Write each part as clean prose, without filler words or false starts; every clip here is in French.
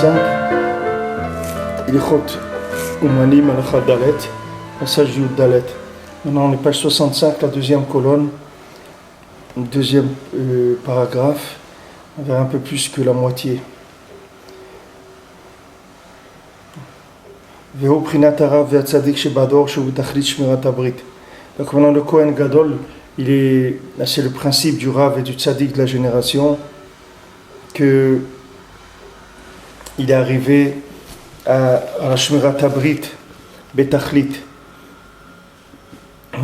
65, Ilchot Umanim Alakha Dalet, passage Yud Dalet. Maintenant on est page 65, la deuxième colonne, deuxième paragraphe, vers un peu plus que la moitié. Vehu Prinat Harav ve'atzadik shebador shehu tachlit shmirat habrit. Donc maintenant le Kohen Gadol, c'est le principe du Rav et du Tzadik de la génération, que il est arrivé à la Shmirat Habrit Betachlit.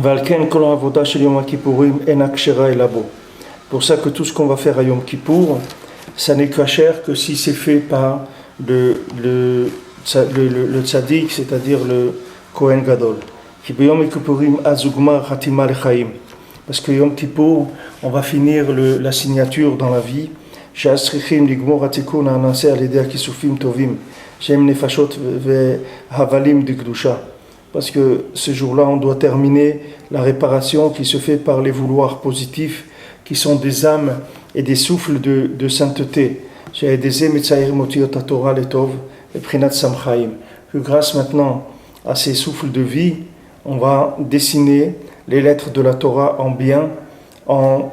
Valken kol avoda shel Yom Kippourim en akshera elabo. Pour ça que tout ce qu'on va faire à Yom Kippour, ça n'est kasher que si c'est fait par le Tzadik, c'est-à-dire le Kohen Gadol. Ki b'Yom Kippourim azugma chatima lechaim. Parce que Yom Kippour, on va finir la signature dans la vie. She'asrichim ligmor hatikun ha'naseh al yedei kisufim tovim, she'em nefashot ve'havalim de Kedusha. Parce que ce jour-là, on doit terminer la réparation qui se fait par les vouloirs positifs, qui sont des âmes et des souffles de sainteté. She'edezeh mitzair motiot haTorah letov eprinat samchaim. Que grâce maintenant à ces souffles de vie, on va dessiner les lettres de la Torah en bien, en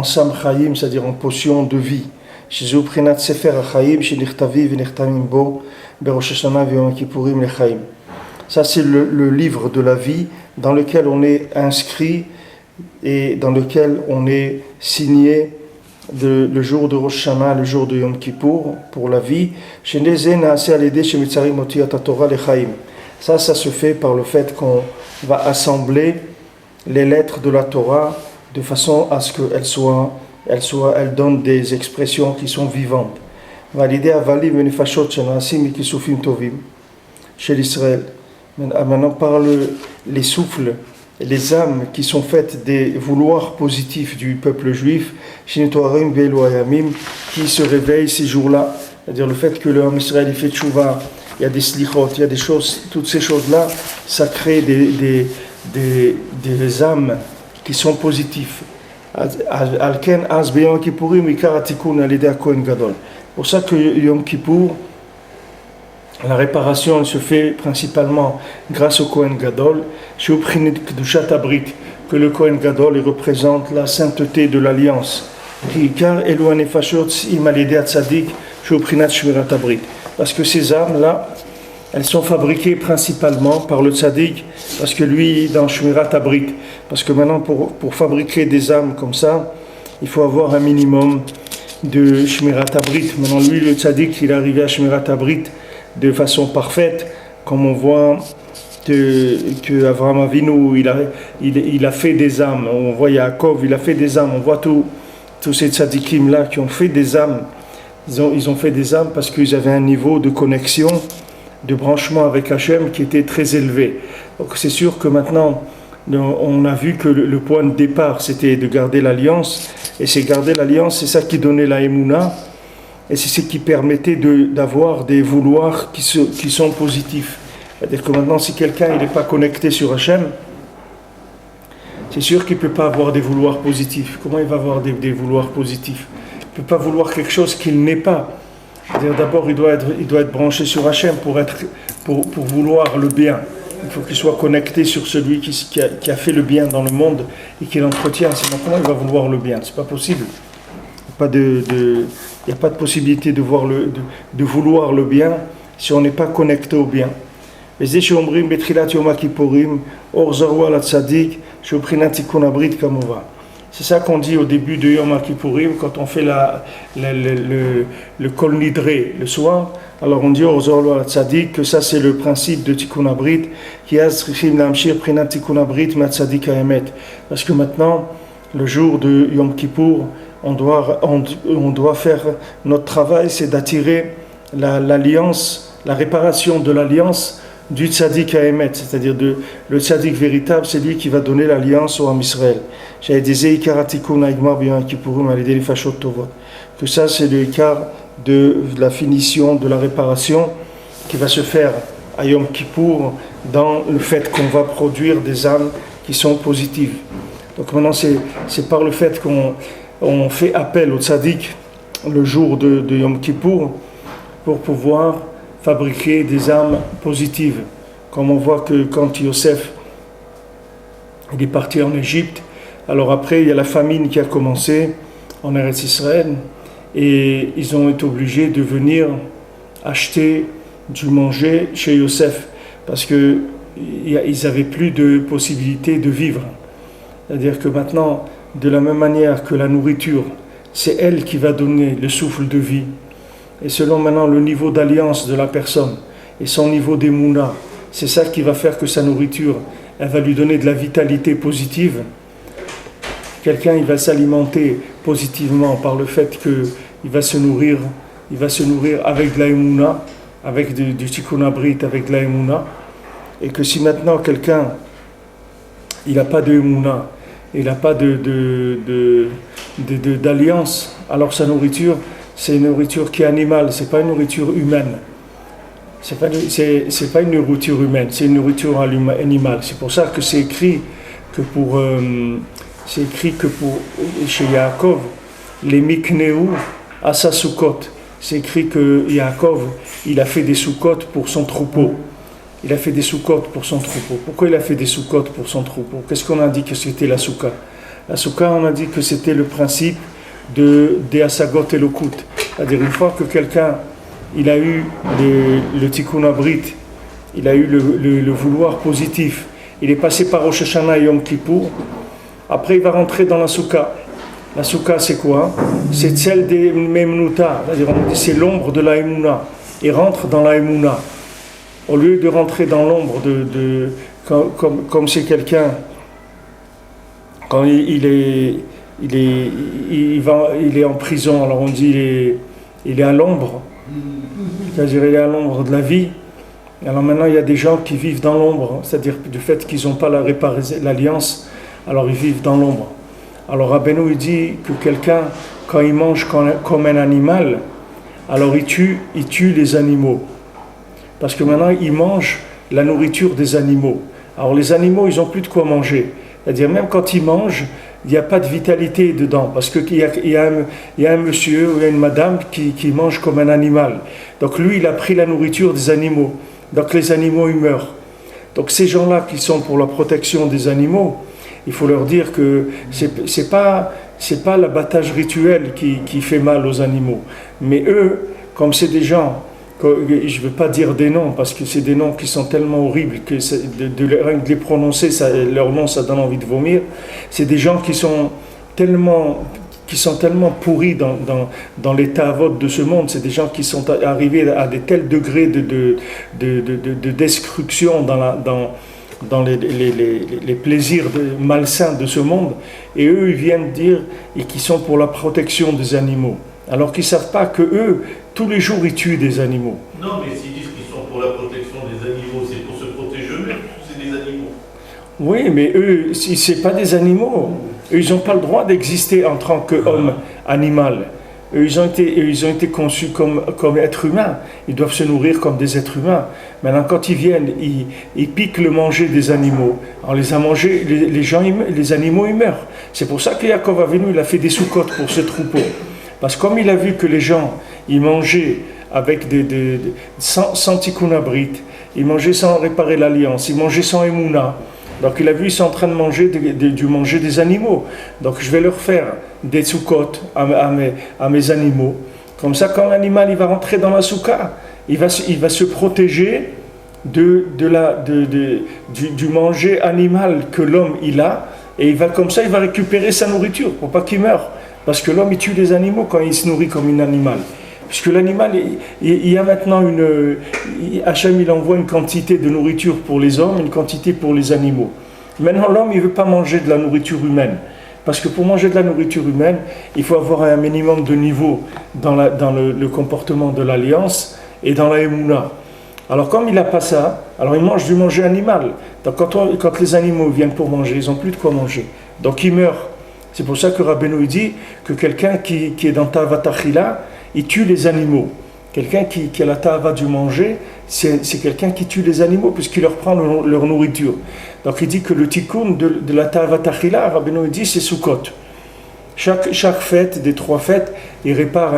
samchaim, c'est-à-dire en potion de vie. Shizu prinat sefer hachaim shenichtavi v'nichtamim bo berosh Hashanah v'Yom Kippourim lechaim. Ça c'est le livre de la vie dans lequel on est inscrit et dans lequel on est signé le jour de Rosh Hashanah, le jour de Yom Kippour pour la vie. Shenezeh naaseh al yedei shemitzarim otiyot haTorah lechaim. Ça se fait par le fait qu'on va assembler les lettres de la Torah de façon à ce qu'elles donnent des expressions qui sont vivantes. Validé avalim venefashot shenasim mikisufim tovim chez l'Israël. Maintenant par les souffles, les âmes qui sont faites des vouloirs positifs du peuple juif, shinetoarim ve'eloayamim, qui se réveillent ces jours-là, c'est-à-dire le fait que l'homme Israël il fait tchouva, il y a des slichot, il y a des choses, toutes ces choses-là, ça crée des âmes qui sont positifs. Alken az b'Yom Kippourim ikar hatikun al yedei Kohen Gadol. Pour ça que Yom Kippour, la réparation se fait principalement grâce au Kohen Gadol, shehu prinat kedushat habrit, que le Kohen Gadol il représente la sainteté de l'alliance. Ikar elu hanefashot im al yedei hatzadik shehu prinat shmirat habrit. Parce que ces âmes-là, elles sont fabriquées principalement par le tzaddik, parce que lui, dans Shmirat Habrit, parce que maintenant, pour fabriquer des âmes comme ça, il faut avoir un minimum de Shmirat Habrit. Maintenant, lui, le tzaddik, il est arrivé à Shmirat Habrit de façon parfaite, comme on voit que Avraham Avinu, il a fait des âmes. On voit Yaakov, il a fait des âmes. On voit tous ces tzaddikim-là qui ont fait des âmes. Ils ont fait des âmes parce qu'ils avaient un niveau de connexion, de branchement avec Hachem qui était très élevé. Donc c'est sûr que maintenant, on a vu que le point de départ, c'était de garder l'alliance. Et c'est garder l'alliance, c'est ça qui donnait la Emouna. Et c'est ce qui permettait d'avoir des vouloirs qui sont positifs. C'est-à-dire que maintenant, si quelqu'un n'est pas connecté sur Hachem, c'est sûr qu'il ne peut pas avoir des vouloirs positifs. Comment il va avoir des vouloirs positifs ? Il ne peut pas vouloir quelque chose qu'il n'est pas. C'est-à-dire d'abord, il doit être branché sur Hachem pour vouloir le bien. Il faut qu'il soit connecté sur celui qui a fait le bien dans le monde et qui l'entretient. Sinon, comment il va vouloir le bien ? C'est pas possible. Il n'y a pas de possibilité de vouloir le bien si on n'est pas connecté au bien. C'est ça qu'on dit au début de Yom Kippourim, quand on fait le Kol Nidre le soir. Alors on dit au Zorlo al Tzadik que ça c'est le principe de Tikkun Abrit, qui a tzrichim lamshir prinat Tikkun Abrit ma Tzadik haemet. Parce que maintenant, le jour de Yom Kippour, on doit faire notre travail, c'est d'attirer l'alliance, la réparation de l'alliance du tzaddik haemet, c'est-à-dire le tzaddik véritable, c'est lui qui va donner l'alliance au Ham Israël. J'avais dit ikar hatikun ha'igmar b'Yom Kippourim al yedei nefashot tovot. Que ça c'est le ikar de la finition de la réparation qui va se faire à Yom Kippour dans le fait qu'on va produire des âmes qui sont positives. Donc maintenant c'est par le fait qu'on fait appel au tzaddik le jour de Yom Kippour pour pouvoir fabriquer des armes positives. Comme on voit que quand Yosef il est parti en Égypte, alors après il y a la famine qui a commencé en Eretz Israël et ils ont été obligés de venir acheter du manger chez Yosef parce qu'ils n'avaient plus de possibilité de vivre. C'est-à-dire que maintenant, de la même manière que la nourriture, c'est elle qui va donner le souffle de vie. Et selon maintenant le niveau d'alliance de la personne et son niveau d'émouna, c'est ça qui va faire que sa nourriture, elle va lui donner de la vitalité positive. Quelqu'un, il va s'alimenter positivement par le fait qu'il va se nourrir avec de la émouna, avec du tikkun abrit, avec de la émouna. Et que si maintenant quelqu'un, il n'a pas de émouna, il n'a pas d'alliance, alors sa nourriture, c'est une nourriture qui est animale, c'est pas une nourriture humaine. C'est pas une nourriture humaine, c'est une nourriture animale. C'est pour ça que c'est écrit que chez Yaakov, les Mikneu à sa soukot. C'est écrit que Yaakov, il a fait des soukot pour son troupeau. Il a fait des soukot pour son troupeau. Pourquoi il a fait des soukot pour son troupeau? Qu'est-ce qu'on a dit que c'était la souka? La souka, on a dit que c'était le principe des Asagot et Lokut. C'est-à-dire une fois que quelqu'un il a eu le tikkun abrit, il a eu le vouloir positif, il est passé par Rosh Hashanah et Yom Kippour, après il va rentrer dans la souka. La souka c'est quoi? C'est celle des Memnuta, c'est-à-dire on dit c'est l'ombre de la Emouna. Il rentre dans la Emouna. Au lieu de rentrer dans l'ombre comme c'est quelqu'un, quand il est en prison, alors on dit il est à l'ombre, c'est-à-dire il est à l'ombre de la vie. Alors maintenant il y a des gens qui vivent dans l'ombre, c'est-à-dire du fait qu'ils n'ont pas l'alliance, alors ils vivent dans l'ombre. Alors Rabbeinu il dit que quelqu'un, quand il mange comme un animal, alors il tue les animaux. Parce que maintenant, ils mangent la nourriture des animaux. Alors les animaux, ils n'ont plus de quoi manger. C'est-à-dire, même quand ils mangent, il n'y a pas de vitalité dedans. Parce qu'il y a un monsieur ou une madame qui mange comme un animal. Donc lui, il a pris la nourriture des animaux. Donc les animaux, ils meurent. Donc ces gens-là qui sont pour la protection des animaux, il faut leur dire que c'est pas l'abattage rituel qui fait mal aux animaux. Mais eux, comme c'est des gens... Je ne veux pas dire des noms parce que c'est des noms qui sont tellement horribles que de les prononcer, leur nom, ça donne envie de vomir. C'est des gens qui sont tellement pourris dans l'état vote de ce monde. C'est des gens qui sont arrivés à des tels degrés de destruction dans les plaisirs malsains de ce monde. Et eux, ils viennent dire et qui sont pour la protection des animaux. Alors qu'ils ne savent pas que eux, tous les jours, ils tuent des animaux. Non, mais s'ils disent qu'ils sont pour la protection des animaux, c'est pour se protéger eux-mêmes, c'est des animaux. Oui, mais eux, ce n'est pas des animaux. Eux, ils n'ont pas le droit d'exister en tant qu'homme animal. Eux, ils ont été conçus comme êtres humains. Ils doivent se nourrir comme des êtres humains. Maintenant, quand ils viennent, ils piquent le manger des animaux. On les a mangés, les animaux, ils meurent. C'est pour ça que Yaakov Avinu, il a fait des soukottes pour ce troupeau. Parce que comme il a vu que les gens, ils mangeaient avec sans tikkun abrit, ils mangeaient sans réparer l'alliance, ils mangeaient sans émouna. Donc il a vu, ils sont en train de manger du manger des animaux. Donc je vais leur faire des soukottes à mes animaux. Comme ça, quand l'animal il va rentrer dans la souka, il va se protéger du manger animal que l'homme il a, et il va récupérer sa nourriture pour pas qu'il meure. Parce que l'homme, il tue les animaux quand il se nourrit comme un animal. Puisque l'animal, il y a maintenant Hachem, il envoie une quantité de nourriture pour les hommes, une quantité pour les animaux. Maintenant, l'homme, il ne veut pas manger de la nourriture humaine. Parce que pour manger de la nourriture humaine, il faut avoir un minimum de niveau dans le comportement de l'alliance et dans la émouna. Alors, comme il n'a pas ça, alors il mange du manger animal. Donc, quand les animaux viennent pour manger, ils n'ont plus de quoi manger. Donc, ils meurent. C'est pour ça que Rabbeinu dit que quelqu'un qui est dans Ta'avat Achila, il tue les animaux. Quelqu'un qui a la Ta'ava du manger, c'est quelqu'un qui tue les animaux puisqu'il leur prend leur nourriture. Donc il dit que le tikkun de la Ta'avat Achila, Rabbeinu dit c'est Sukkot. Chaque fête des 3 fêtes, il répare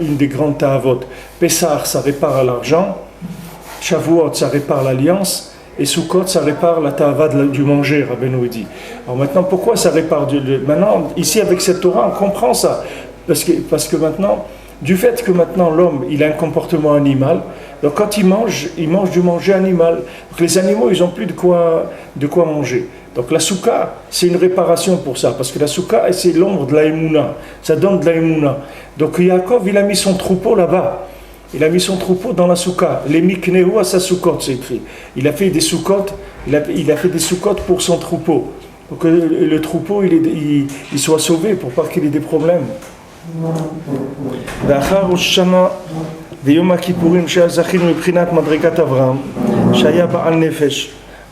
une des grandes ta'avot. Pessah, ça répare l'argent. Shavuot, ça répare l'alliance. Et Sukkot, ça répare la ta'ava du manger, Rabbeinu dit. Alors maintenant, pourquoi ça répare maintenant, ici, avec cette Torah, on comprend ça. Parce que maintenant, du fait que maintenant l'homme, il a un comportement animal, donc quand il mange du manger animal. Donc les animaux, ils n'ont plus de quoi manger. Donc la soukha, c'est une réparation pour ça, parce que la soukha, c'est l'ombre de la émouna, ça donne de la émouna. Donc Yaakov, il a mis son troupeau là-bas. Il a mis son troupeau dans la soukha. Les miknehu à sa soukot, c'est écrit. Il a fait des soukot, il a fait des soukot pour son troupeau. Pour que le troupeau, il soit sauvé, pour pas qu'il ait des problèmes.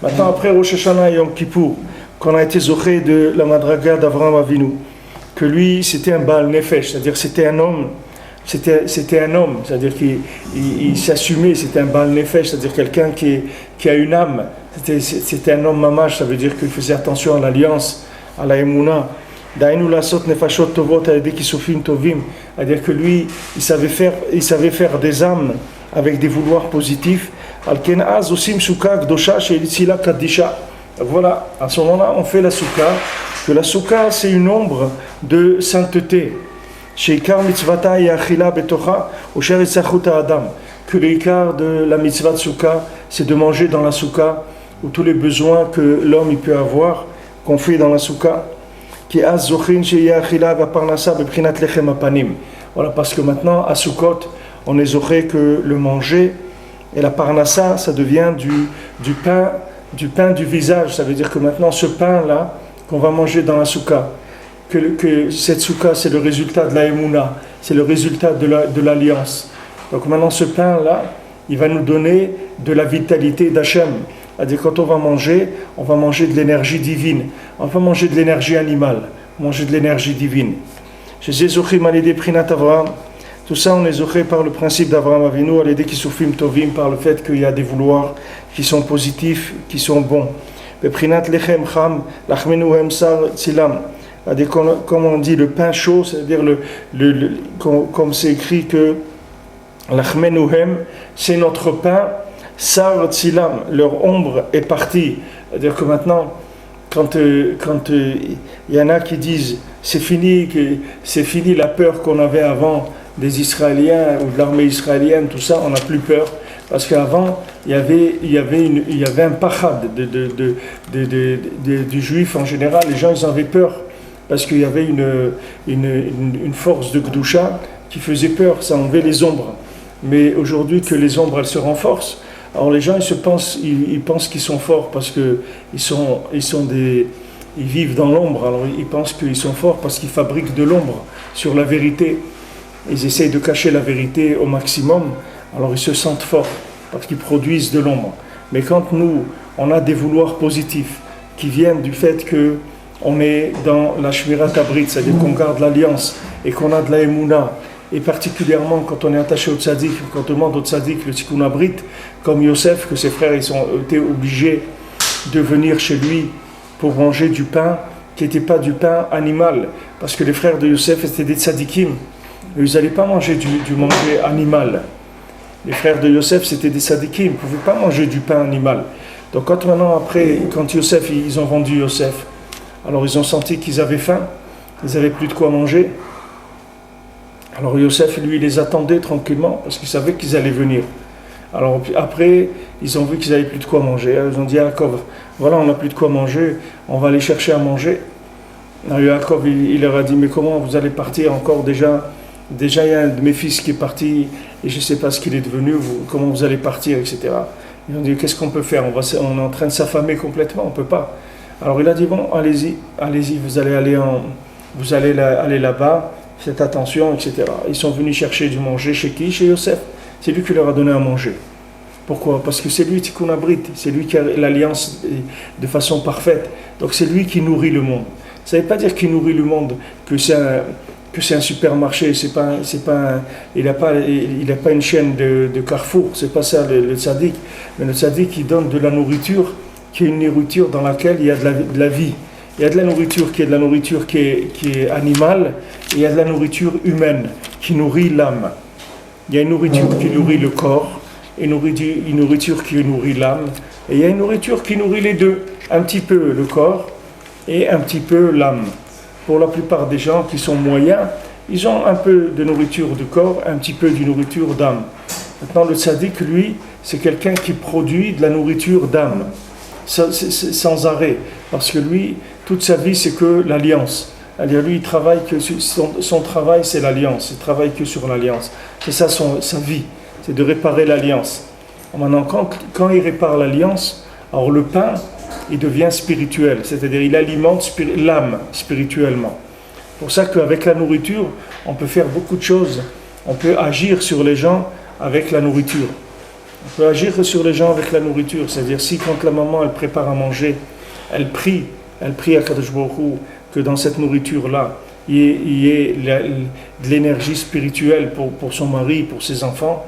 Maintenant, après Rosh Hashanah et Yom Kippour, qu'on a été zoché de la madraga d'Avraham Avinu, que lui, c'était un Baal Nefesh, c'est-à-dire c'était un homme, c'est-à-dire qu'il s'assumait, c'était un Baal Nefesh, c'est-à-dire quelqu'un qui a une âme, c'était un homme mamash, ça veut dire qu'il faisait attention à l'alliance, à la Emouna. Dainu lasot nefashot tovot avec kisufim tovim, c'est-à-dire que lui, il savait faire des âmes avec des vouloirs positifs. Alken az osim souka gdosha she'ilitzila kadisha. Voilà, à ce moment-là, on fait la soukha, que la soukha, c'est une ombre de sainteté. Sheikar mitzvata yachila betocha usher itzachut adam. Que l'écart de la mitzvah de soukha, c'est de manger dans la soukha, ou tous les besoins que l'homme il peut avoir, qu'on fait dans la soukha. Voilà, parce que maintenant, à Sukkot, on est zoché que le manger et la parnassa, ça devient du pain du visage. Ça veut dire que maintenant, ce pain-là, qu'on va manger dans la soukha, que cette soukha, c'est le résultat de la émouna, c'est le résultat de l'alliance. Donc maintenant, ce pain-là, il va nous donner de la vitalité d'Hachem. C'est-à-dire quand on va manger de l'énergie divine. On va pas manger de l'énergie animale, manger de l'énergie divine. Tout ça, on est zoché par le principe d'Avraham Avinu, par le fait qu'il y a des vouloirs qui sont positifs, qui sont bons. Comme on dit, le pain chaud, c'est-à-dire comme c'est écrit que l'achmenuhem, c'est notre pain. Sar Tzilam, leur ombre est partie. C'est-à-dire que maintenant, quand il y en a qui disent c'est fini la peur qu'on avait avant des Israéliens ou de l'armée israélienne, tout ça, on n'a plus peur. Parce qu'avant, il y avait un pachad du juif en général. Les gens, ils avaient peur. Parce qu'il y avait une force de Gdusha qui faisait peur, ça enlevait les ombres. Mais aujourd'hui que les ombres, elles se renforcent, alors les gens ils pensent qu'ils sont forts parce que ils vivent dans l'ombre. Alors ils pensent qu'ils sont forts parce qu'ils fabriquent de l'ombre sur la vérité. Ils essayent de cacher la vérité au maximum. Alors ils se sentent forts parce qu'ils produisent de l'ombre. Mais quand nous, on a des vouloirs positifs qui viennent du fait que on est dans la Shmirat Abrit, c'est-à-dire qu'on garde l'alliance et qu'on a de la Emouna. Et particulièrement quand on est attaché au tzaddik, quand on demande au tzaddik le tikkun abrit, comme Yosef, que ses frères ils ont été obligés de venir chez lui pour manger du pain qui n'était pas du pain animal, parce que les frères de Yosef étaient des tzaddikim, ils n'allaient pas manger du manger animal. Les frères de Yosef c'était des tzaddikim, ils ne pouvaient pas manger du pain animal. Donc quand Yosef, ils ont vendu Yosef, alors ils ont senti qu'ils avaient faim, ils n'avaient plus de quoi manger. Alors Yosef, lui, les attendait tranquillement parce qu'il savait qu'ils allaient venir. Alors après, ils ont vu qu'ils n'avaient plus de quoi manger. Ils ont dit à Yaakov, voilà, on n'a plus de quoi manger, on va aller chercher à manger. Alors Yaakov, il leur a dit, mais comment vous allez partir encore déjà il y a un de mes fils qui est parti et je ne sais pas ce qu'il est devenu, comment vous allez partir, etc. Ils ont dit, qu'est-ce qu'on peut faire, on est en train de s'affamer complètement, on ne peut pas. Alors il a dit, bon, allez-y, vous allez aller là-bas, faites attention, etc. Ils sont venus chercher du manger chez qui? Chez Yosef. C'est lui qui leur a donné à manger. Pourquoi? Parce que c'est lui Tikkun Abrit, c'est lui qui a l'alliance de façon parfaite. Donc c'est lui qui nourrit le monde. Ça ne veut pas dire qu'il nourrit le monde, que c'est un supermarché, il n'a pas une chaîne de Carrefour, c'est pas ça le tzaddik. Mais le tzaddik, il donne de la nourriture, qui est une nourriture dans laquelle il y a de la vie. Il y a de la nourriture qui est de la nourriture qui est animale, et il y a de la nourriture humaine qui nourrit l'âme. Il y a une nourriture qui nourrit le corps, et une nourriture qui nourrit l'âme, et il y a une nourriture qui nourrit les deux, un petit peu le corps et un petit peu l'âme. Pour la plupart des gens qui sont moyens, ils ont un peu de nourriture de corps, un petit peu de nourriture d'âme. Maintenant, le tzaddik, lui, c'est quelqu'un qui produit de la nourriture d'âme, sans arrêt, parce que lui, toute sa vie, c'est que l'alliance. Alors lui, il travaille que son travail, c'est l'alliance. Il travaille que sur l'alliance. C'est ça sa vie, c'est de réparer l'alliance. Maintenant, quand il répare l'alliance, alors le pain, il devient spirituel, c'est-à-dire il alimente l'âme spirituellement. C'est pour ça qu'avec la nourriture, on peut faire beaucoup de choses. On peut agir sur les gens avec la nourriture. On peut agir sur les gens avec la nourriture, c'est-à-dire si quand la maman elle prépare à manger, elle prie à Kadosh Baruch Hu que dans cette nourriture-là, il y ait de l'énergie spirituelle pour son mari, pour ses enfants,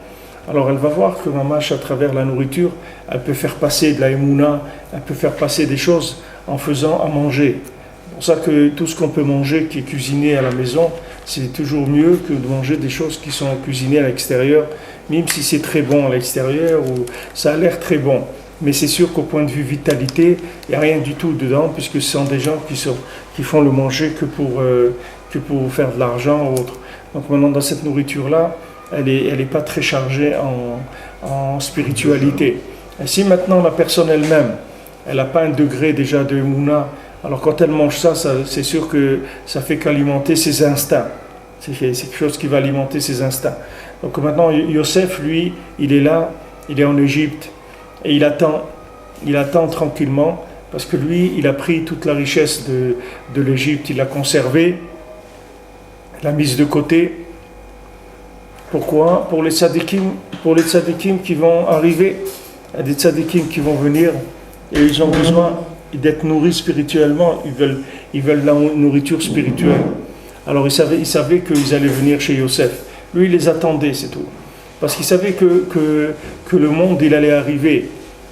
alors elle va voir que Mamash, à travers la nourriture, elle peut faire passer de la émouna, elle peut faire passer des choses en faisant à manger. C'est pour ça que tout ce qu'on peut manger qui est cuisiné à la maison, c'est toujours mieux que de manger des choses qui sont cuisinées à l'extérieur, même si c'est très bon à l'extérieur ou ça a l'air très bon. Mais c'est sûr qu'au point de vue vitalité, il n'y a rien du tout dedans, puisque ce sont des gens qui font le manger que pour faire de l'argent ou autre. Donc maintenant, dans cette nourriture-là, elle est pas très chargée en spiritualité. Et si maintenant la personne elle-même, elle n'a pas un degré déjà de mouna, alors quand elle mange ça, c'est sûr que ça fait qu'alimenter ses instincts. C'est quelque chose qui va alimenter ses instincts. Donc maintenant, Yosef, lui, il est là, il est en Égypte, et il attend tranquillement, parce que lui, il a pris toute la richesse de l'Égypte, il l'a conservée, l'a mise de côté. Pourquoi ? Pour les tzadikim qui vont arriver, il y a des tzadikim qui vont venir, et ils ont besoin d'être nourris spirituellement, ils veulent la nourriture spirituelle. Alors ils savaient qu'ils allaient venir chez Yosef. Lui, il les attendait, c'est tout. Parce qu'il savait que le monde, il allait arriver.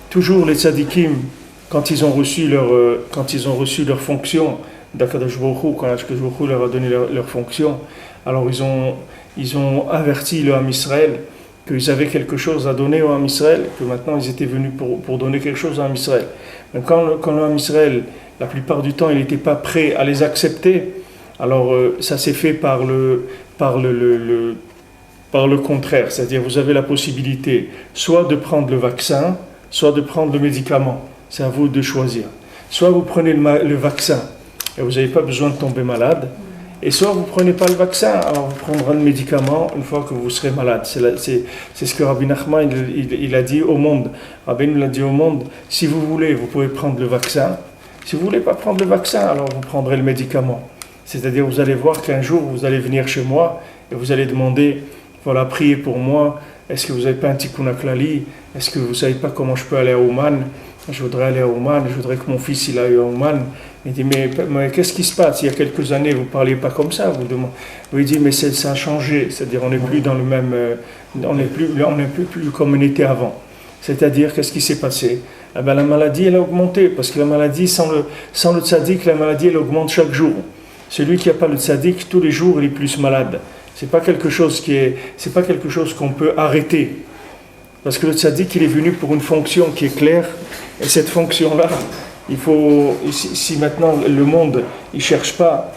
Toujours les tzadikim, quand ils ont reçu leur fonction, d'Akadosh Baruch Hu, quand Akadosh Baruch Hu leur a donné leur fonction, alors ils ont averti le Ham Israël qu'ils avaient quelque chose à donner au Ham Israël, que maintenant ils étaient venus pour donner quelque chose à Ham Israël. Mais quand le Ham Israël, la plupart du temps, il n'était pas prêt à les accepter, alors ça s'est fait par le contraire, c'est-à-dire vous avez la possibilité soit de prendre le vaccin, soit de prendre le médicament. C'est à vous de choisir. Soit vous prenez le vaccin et vous n'avez pas besoin de tomber malade, et soit vous ne prenez pas le vaccin, alors vous prendrez le médicament une fois que vous serez malade. C'est ce que Rabbi Nachman il a dit au monde. Rabbi nous l'a dit au monde, si vous voulez, vous pouvez prendre le vaccin. Si vous ne voulez pas prendre le vaccin, alors vous prendrez le médicament. C'est-à-dire vous allez voir qu'un jour vous allez venir chez moi et vous allez demander, voilà, priez pour moi, est-ce que vous n'avez pas un tikkun klali, est-ce que vous ne savez pas comment je peux aller à Ouman, je voudrais aller à Ouman, je voudrais que mon fils il aille à Ouman. Il dit, mais qu'est-ce qui se passe? Il y a quelques années, vous ne parliez pas comme ça. Il dit, mais ça a changé, c'est-à-dire on n'est plus dans le même, on n'est plus comme on était avant. C'est-à-dire, qu'est-ce qui s'est passé? Eh bien, la maladie, elle a augmenté, parce que la maladie, sans le tzaddik, la maladie, elle augmente chaque jour. Celui qui n'a pas le tzaddik, tous les jours, il est plus malade. C'est pas quelque chose qu'on peut arrêter. Parce que le tzaddik, il est venu pour une fonction qui est claire, et cette fonction-là, il faut, si maintenant le monde, il cherche pas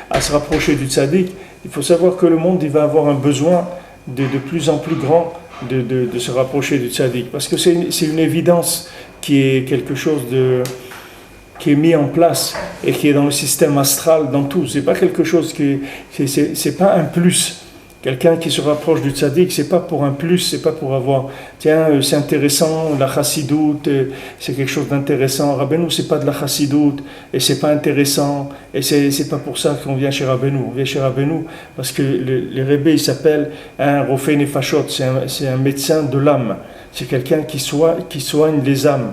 à se rapprocher du tzaddik, il faut savoir que le monde, il va avoir un besoin de plus en plus grand de se rapprocher du tzaddik. Parce que c'est une évidence qui est quelque chose qui est mis en place et qui est dans le système astral, dans tout. C'est pas quelque chose c'est pas un plus. Quelqu'un qui se rapproche du tzaddik, c'est pas pour un plus, c'est pas pour avoir, tiens, c'est intéressant, la chassidoute, c'est quelque chose d'intéressant. Rabbeinu, c'est pas de la chassidoute, et c'est pas intéressant, et c'est pas pour ça qu'on vient chez Rabbeinu. On vient chez Rabbeinu parce que les Rebbe, il s'appelle un Rofei Nefashot, c'est un médecin de l'âme. C'est quelqu'un qui soigne les âmes.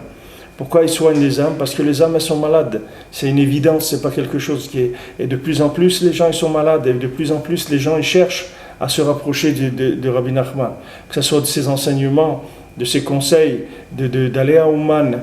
Pourquoi il soigne les âmes? Parce que les âmes, elles sont malades. C'est une évidence, c'est pas quelque chose qui est... Et de plus en plus, les gens, ils sont malades, et de plus en plus, les gens, ils cherchent à se rapprocher de Rabbi Nachman, que ce soit de ses enseignements, de ses conseils, d'aller à Ouman,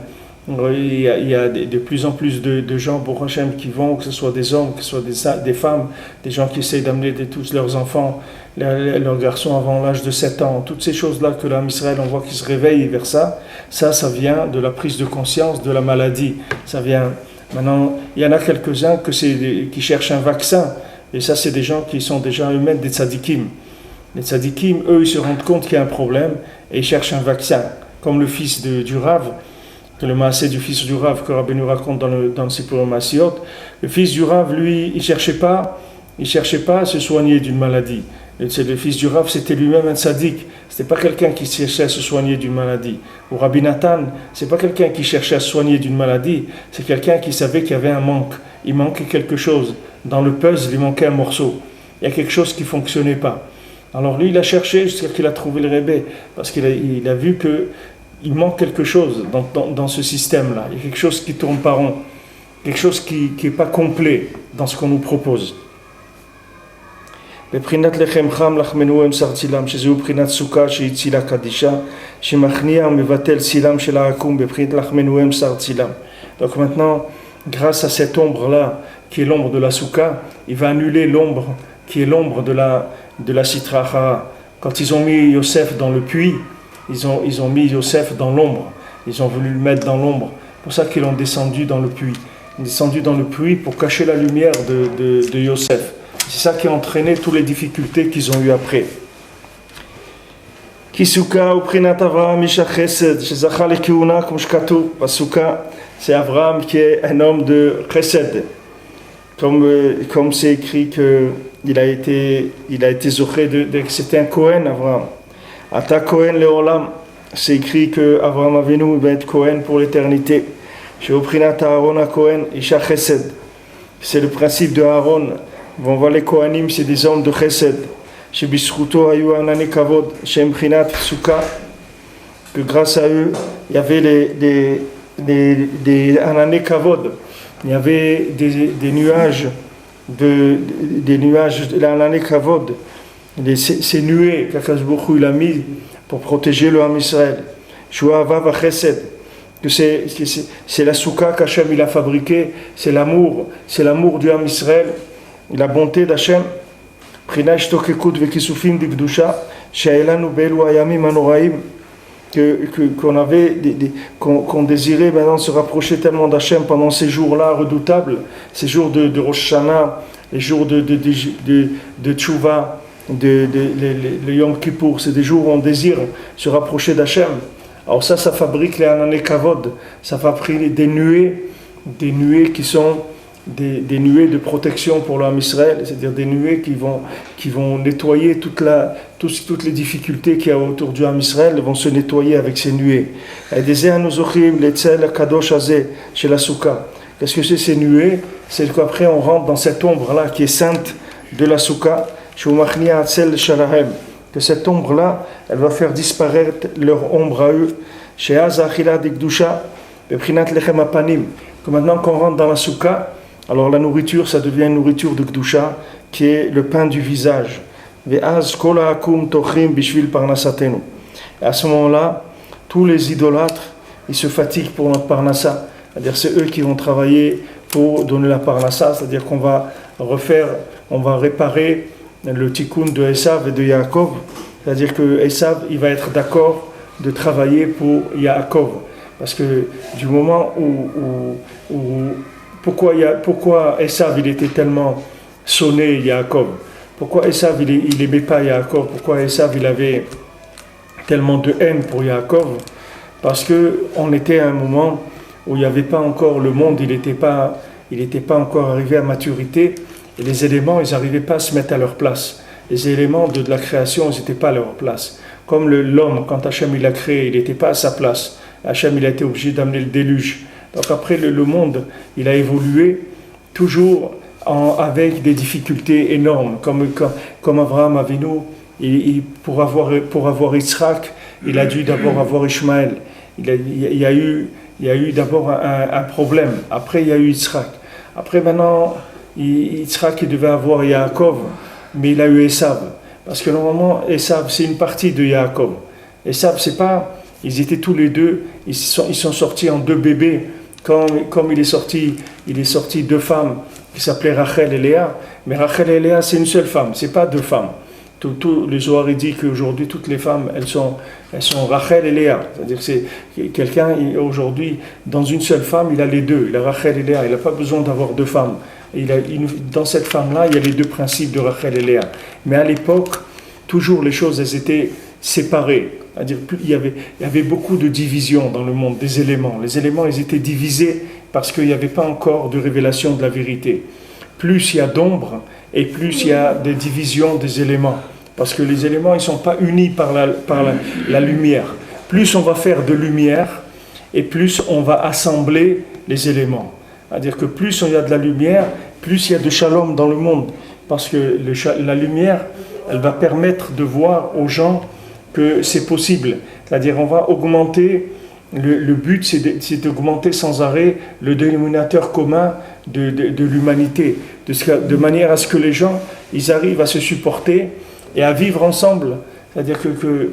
Il y a de plus en plus de gens, pour Hachem, qui vont, que ce soit des hommes, que ce soit des femmes, des gens qui essayent d'amener tous leurs enfants, leurs garçons avant l'âge de 7 ans. Toutes ces choses-là que l'âme Israël, on voit qu'ils se réveillent vers ça. Ça vient de la prise de conscience de la maladie. Ça vient. Maintenant, il y en a quelques-uns qui cherchent un vaccin. Et ça, c'est des gens qui sont déjà eux-mêmes des tzadikim. Les tzadikim, eux, ils se rendent compte qu'il y a un problème et ils cherchent un vaccin. Comme le fils du Rav, le maasé du fils du Rav que Rabbi nous raconte dans le Sipur Maasiot. Le fils du Rav, lui, il cherchait pas à se soigner d'une maladie. Le fils du Rav, c'était lui-même un tzaddik. C'était pas quelqu'un qui cherchait à se soigner d'une maladie. Ou Rabbi Nathan, c'est pas quelqu'un qui cherchait à se soigner d'une maladie. C'est quelqu'un qui savait qu'il y avait un manque. Il manquait quelque chose. Dans le puzzle, il manquait un morceau. Il y a quelque chose qui fonctionnait pas. Alors lui, il a cherché jusqu'à qu'il a trouvé le Rebbe. Parce qu'il a vu que il manque quelque chose dans ce système-là. Il y a quelque chose qui tourne pas rond. Quelque chose qui n'est pas complet dans ce qu'on nous propose. בבחינת לחם חם לחמנו הם סרצילם, שזהו בחינת סוכה שהיא צילה קדישה, שמכניע ומבטל צילם של העקום, בבחינת לחמנו הם סרצילם. Donc maintenant, grâce à cette ombre-là, qui est l'ombre de la souka, il va annuler l'ombre qui est l'ombre de la Sitra Achara. Quand ils ont mis Yosef dans le puits, ils ont mis Yosef dans l'ombre. Ils ont voulu le mettre dans l'ombre. C'est pour ça qu'ils l'ont descendu dans le puits. Ils ont descendu dans le puits pour cacher la lumière de Yosef. C'est ça qui a entraîné toutes les difficultés qu'ils ont eues après. Kisuka ou Prinat Avraham Isha Chesed, Shezacha le Keuna, comme Shkatu. Pasuka, c'est Avraham qui est un homme de Chesed. Comme c'est écrit qu'il a été zoché que c'était un Kohen, Avraham. Ata Kohen Leolam, c'est écrit que Avraham Avinu va être Kohen pour l'éternité. Chez Oprinat Aaron a Kohen Isha Chesed. C'est le principe de Aaron. On voit les Kohanim, c'est des hommes de Chesed. Chez Bishruto Ayu Anane Kavod, chez Mprinat Souka, que grâce à eux, il y avait des Anane Kavod. Il y avait des nuages de l'Anane Kavod. Ces nuées qu'Akadosh Baruch Hu il a mis pour protéger le Ham Israël. Shua Avav Chesed. Que c'est la souka qu'Hachem il a fabriquée, c'est l'amour du Ham Israël, la bonté d'Hachem. Prinash tokekut vekisufim dikdusha, she'elanu be'elu hayamim hanoraim, qu'on désirait maintenant se rapprocher tellement d'Hachem pendant ces jours-là redoutables, ces jours de Rosh Hashanah, les jours de Tchouva, le Yom Kippour, c'est des jours où on désire se rapprocher d'Hachem. Alors ça fabrique les Anane Kavod, ça fabrique des nuées qui sont des nuées de protection pour l'homme Israël, c'est-à-dire des nuées qui vont nettoyer toutes les difficultés qu'il y a autour du Ham Israël, vont se nettoyer avec ces nuées. Chez la Souka. Qu'est-ce que c'est ces nuées? C'est qu'après on rentre dans cette ombre-là qui est sainte de la Souka, que cette ombre-là, elle va faire disparaître leur ombre à eux. Chez Azachila Dikdusha, Beprinat Lechem Apanim. Que maintenant qu'on rentre dans la Souka, alors la nourriture, ça devient une nourriture de Kdusha, qui est le pain du visage. Ve'az kol ha'akum tochrim bishvil parnasatenu. Et à ce moment-là, tous les idolâtres, ils se fatiguent pour notre parnassa. C'est-à-dire c'est eux qui vont travailler pour donner la parnassa, c'est-à-dire qu'on va réparer le tikkun de Esav et de Yaakov. C'est-à-dire que Esav, il va être d'accord de travailler pour Yaakov. Parce que du moment où pourquoi Esav il était tellement sonné Yaakov? Pourquoi Esav il n'aimait pas Yaakov? Pourquoi Esav il avait tellement de haine pour Yaakov? Parce qu'on était à un moment où il n'y avait pas encore le monde, il n'était pas encore arrivé à maturité, et les éléments ils n'arrivaient pas à se mettre à leur place. Les éléments de la création ils n'étaient pas à leur place. Comme l'homme, quand Hachem il l'a créé, il n'était pas à sa place. Hachem il a été obligé d'amener le déluge. Donc après le monde, il a évolué toujours avec des difficultés énormes, comme Avraham Avinu, pour avoir Yitzhak, il a dû d'abord avoir Ishmaël. Il y a eu d'abord un problème. Après il y a eu Yitzhak. Après maintenant, Yitzhak il devait avoir Yaakov, mais il a eu Esav. Parce que normalement, Esav c'est une partie de Yaakov. Esav c'est pas ils étaient tous les deux, ils sont sortis en deux bébés. Comme il est sorti deux femmes qui s'appelaient Rachel et Léa. Mais Rachel et Léa, c'est une seule femme, c'est pas deux femmes. Tout le Zohar dit qu'aujourd'hui, toutes les femmes, elles sont Rachel et Léa. C'est-à-dire que c'est quelqu'un, aujourd'hui, dans une seule femme, il a les deux. Il a Rachel et Léa. Il n'a pas besoin d'avoir deux femmes. Dans cette femme-là, il y a les deux principes de Rachel et Léa. Mais à l'époque, toujours les choses, elles étaient séparées. C'est-à-dire il y avait beaucoup de divisions dans le monde, des éléments. Les éléments, ils étaient divisés parce qu'il n'y avait pas encore de révélation de la vérité. Plus il y a d'ombre, et plus il y a des divisions des éléments. Parce que les éléments, ils ne sont pas unis par la lumière. Plus on va faire de lumière, et plus on va assembler les éléments. C'est-à-dire que plus il y a de la lumière, plus il y a de shalom dans le monde. Parce que la lumière, elle va permettre de voir aux gens que c'est possible. C'est-à-dire on va augmenter, le but c'est d'augmenter sans arrêt le dénominateur commun de l'humanité, de manière à ce que les gens, ils arrivent à se supporter et à vivre ensemble. C'est-à-dire que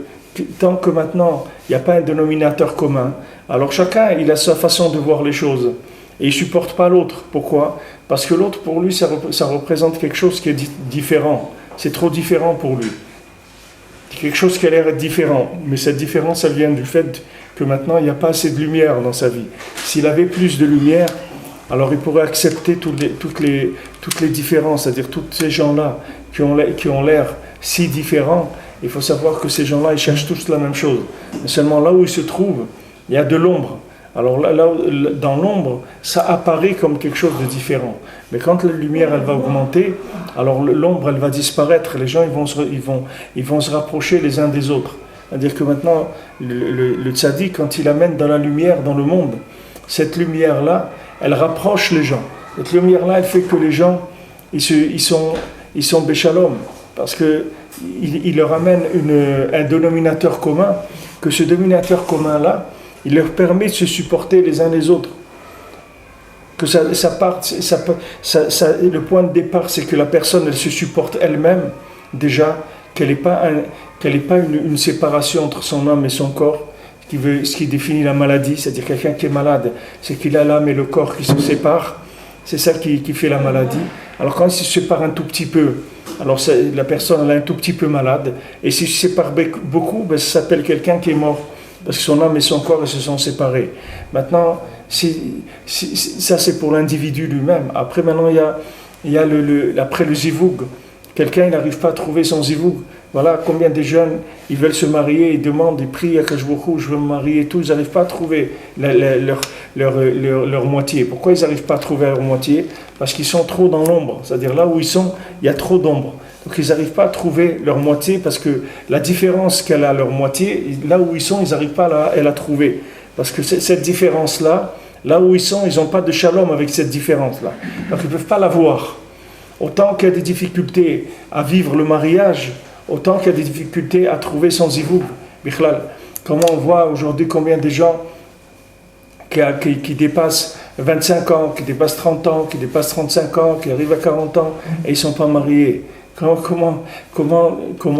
tant que maintenant, il n'y a pas un dénominateur commun, alors chacun, il a sa façon de voir les choses. Et il ne supporte pas l'autre. Pourquoi ? Parce que l'autre, pour lui, ça représente quelque chose qui est différent. C'est trop différent pour lui. Quelque chose qui a l'air différent. Mais cette différence, elle vient du fait que maintenant, il n'y a pas assez de lumière dans sa vie. S'il avait plus de lumière, alors il pourrait accepter toutes les différences, c'est-à-dire tous ces gens-là qui ont l'air si différents. Il faut savoir que ces gens-là, ils cherchent tous la même chose. Mais seulement là où ils se trouvent, il y a de l'ombre. Alors là, dans l'ombre, ça apparaît comme quelque chose de différent. Mais quand la lumière, elle va augmenter, alors l'ombre, elle va disparaître. Les gens, ils vont se rapprocher les uns des autres. C'est-à-dire que maintenant, le tzaddik, quand il amène dans la lumière dans le monde, cette lumière-là, elle rapproche les gens. Cette lumière-là, elle fait que les gens, ils sont béchalom. Parce qu'il leur amène un dénominateur commun, que ce dénominateur commun-là, il leur permet de se supporter les uns les autres. Que le point de départ, c'est que la personne, elle se supporte elle-même, déjà, qu'elle n'ait pas une séparation entre son âme et son corps, ce qui définit la maladie, c'est-à-dire quelqu'un qui est malade, c'est qu'il a l'âme et le corps qui se séparent, c'est ça qui fait la maladie. Alors quand il se sépare un tout petit peu, alors la personne elle est un tout petit peu malade, et s'il se sépare beaucoup, ça s'appelle quelqu'un qui est mort. Parce que son âme et son corps ils se sont séparés. Maintenant, ça c'est pour l'individu lui-même. Après, maintenant, il y a après le zivoug. Quelqu'un, il n'arrive pas à trouver son zivoug. Voilà, combien de jeunes, ils veulent se marier, ils demandent, ils prient à Kajbourou, je veux me marier et tout, ils n'arrivent pas à trouver leur moitié. Pourquoi ils n'arrivent pas à trouver leur moitié ? Parce qu'ils sont trop dans l'ombre. C'est-à-dire là où ils sont, il y a trop d'ombre. Donc ils n'arrivent pas à trouver leur moitié parce que la différence qu'elle a leur moitié, là où ils sont, ils n'arrivent pas à la trouver. Parce que cette différence-là, là où ils sont, ils n'ont pas de shalom avec cette différence-là. Donc ils ne peuvent pas la voir. Autant qu'il y a des difficultés à vivre le mariage, autant qu'il y a des difficultés à trouver son zivoug. Bichlal, comment on voit aujourd'hui combien de gens qui dépassent 25 ans, qui dépassent 30 ans, qui dépassent 35 ans, qui arrivent à 40 ans et ils ne sont pas mariés. Comment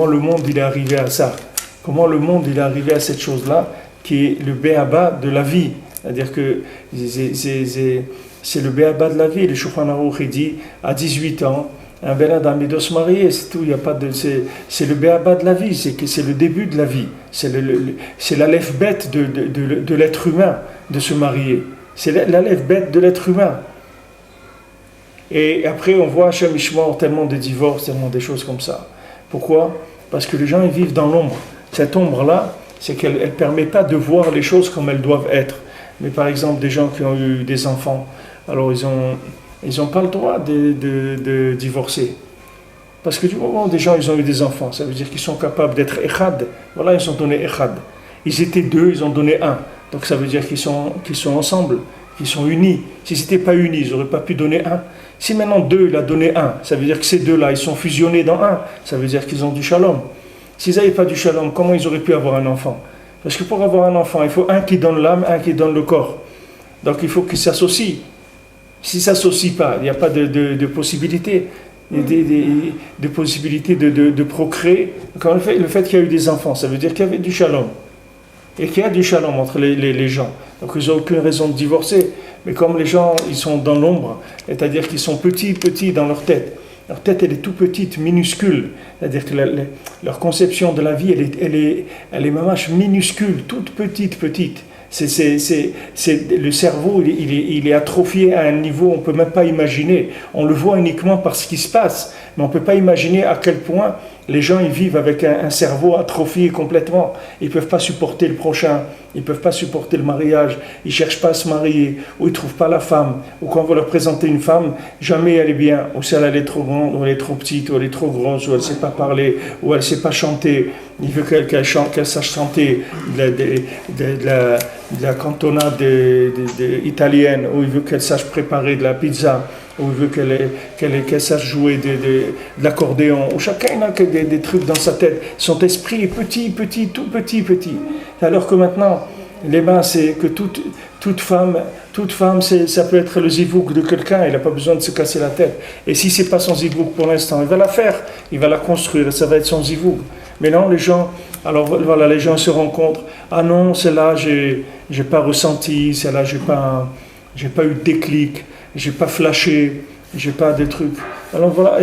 le monde il est arrivé à ça? Comment le monde il est arrivé à cette chose-là qui est le béaba de la vie? C'est-à-dire que c'est le béaba de la vie. Le Shulchan Aruch il dit à 18 ans, un ben adam il doit se marier, c'est tout. Il y a pas c'est le béaba de la vie, c'est le début de la vie. C'est l'alef-bête de l'être humain de se marier. C'est l'alef-bête de l'être humain. Et après, on voit Hashem Ishmor tellement de divorces, tellement des choses comme ça. Pourquoi ? Parce que les gens ils vivent dans l'ombre. Cette ombre-là, c'est qu'elle ne permet pas de voir les choses comme elles doivent être. Mais par exemple, des gens qui ont eu des enfants, alors ils ont pas le droit de divorcer. Parce que du moment où des gens ils ont eu des enfants, ça veut dire qu'ils sont capables d'être echad. Voilà, ils ont donné echad. Ils étaient deux, ils ont donné un. Donc ça veut dire qu'ils sont ensemble, qu'ils sont unis. S'ils n'étaient pas unis, ils n'auraient pas pu donner un. Si maintenant deux, il a donné un, ça veut dire que ces deux-là, ils sont fusionnés dans un. Ça veut dire qu'ils ont du shalom. S'ils n'avaient pas du shalom, comment ils auraient pu avoir un enfant ? Parce que pour avoir un enfant, il faut un qui donne l'âme, un qui donne le corps. Donc il faut qu'ils s'associent. S'ils ne s'associent pas, il n'y a pas de possibilité. De possibilité de procréer. Quand le fait qu'il y a eu des enfants, ça veut dire qu'il y avait du shalom. et qu'il y a du shalom entre les gens. Donc ils n'ont aucune raison de divorcer. Mais comme les gens, ils sont dans l'ombre, c'est-à-dire qu'ils sont petits dans leur tête. Leur tête, elle est tout petite, minuscule. C'est-à-dire que leur conception de la vie, elle est mamache minuscule, toute petite. Le cerveau, il est atrophié à un niveau on ne peut même pas imaginer. On le voit uniquement par ce qui se passe, mais on ne peut pas imaginer à quel point les gens ils vivent avec un cerveau atrophié complètement. Ils ne peuvent pas supporter le prochain, ils ne peuvent pas supporter le mariage, ils ne cherchent pas à se marier, ou ils ne trouvent pas la femme, ou quand on va leur présenter une femme, jamais elle est bien, ou si elle est trop grande, ou elle est trop petite, ou elle est trop grosse, ou elle ne sait pas parler, ou elle ne sait pas chanter. Il veut qu'elle sache chanter de la cantonade italienne, ou il veut qu'elle sache préparer de la pizza, ou il veut qu'elle sache jouer de l'accordéon, ou chacun a des trucs dans sa tête. Son esprit est petit, tout petit. Alors que maintenant, les mains, c'est que toute femme, ça peut être le zivouk de quelqu'un, il n'a pas besoin de se casser la tête. Et si ce n'est pas son zivouk pour l'instant, il va la faire, il va la construire, ça va être son zivouk. Mais non, les gens se rencontrent. Ah non, celle-là, j'ai pas ressenti, celle-là, j'ai pas eu de déclic, j'ai pas flashé, j'ai pas des trucs. Alors voilà,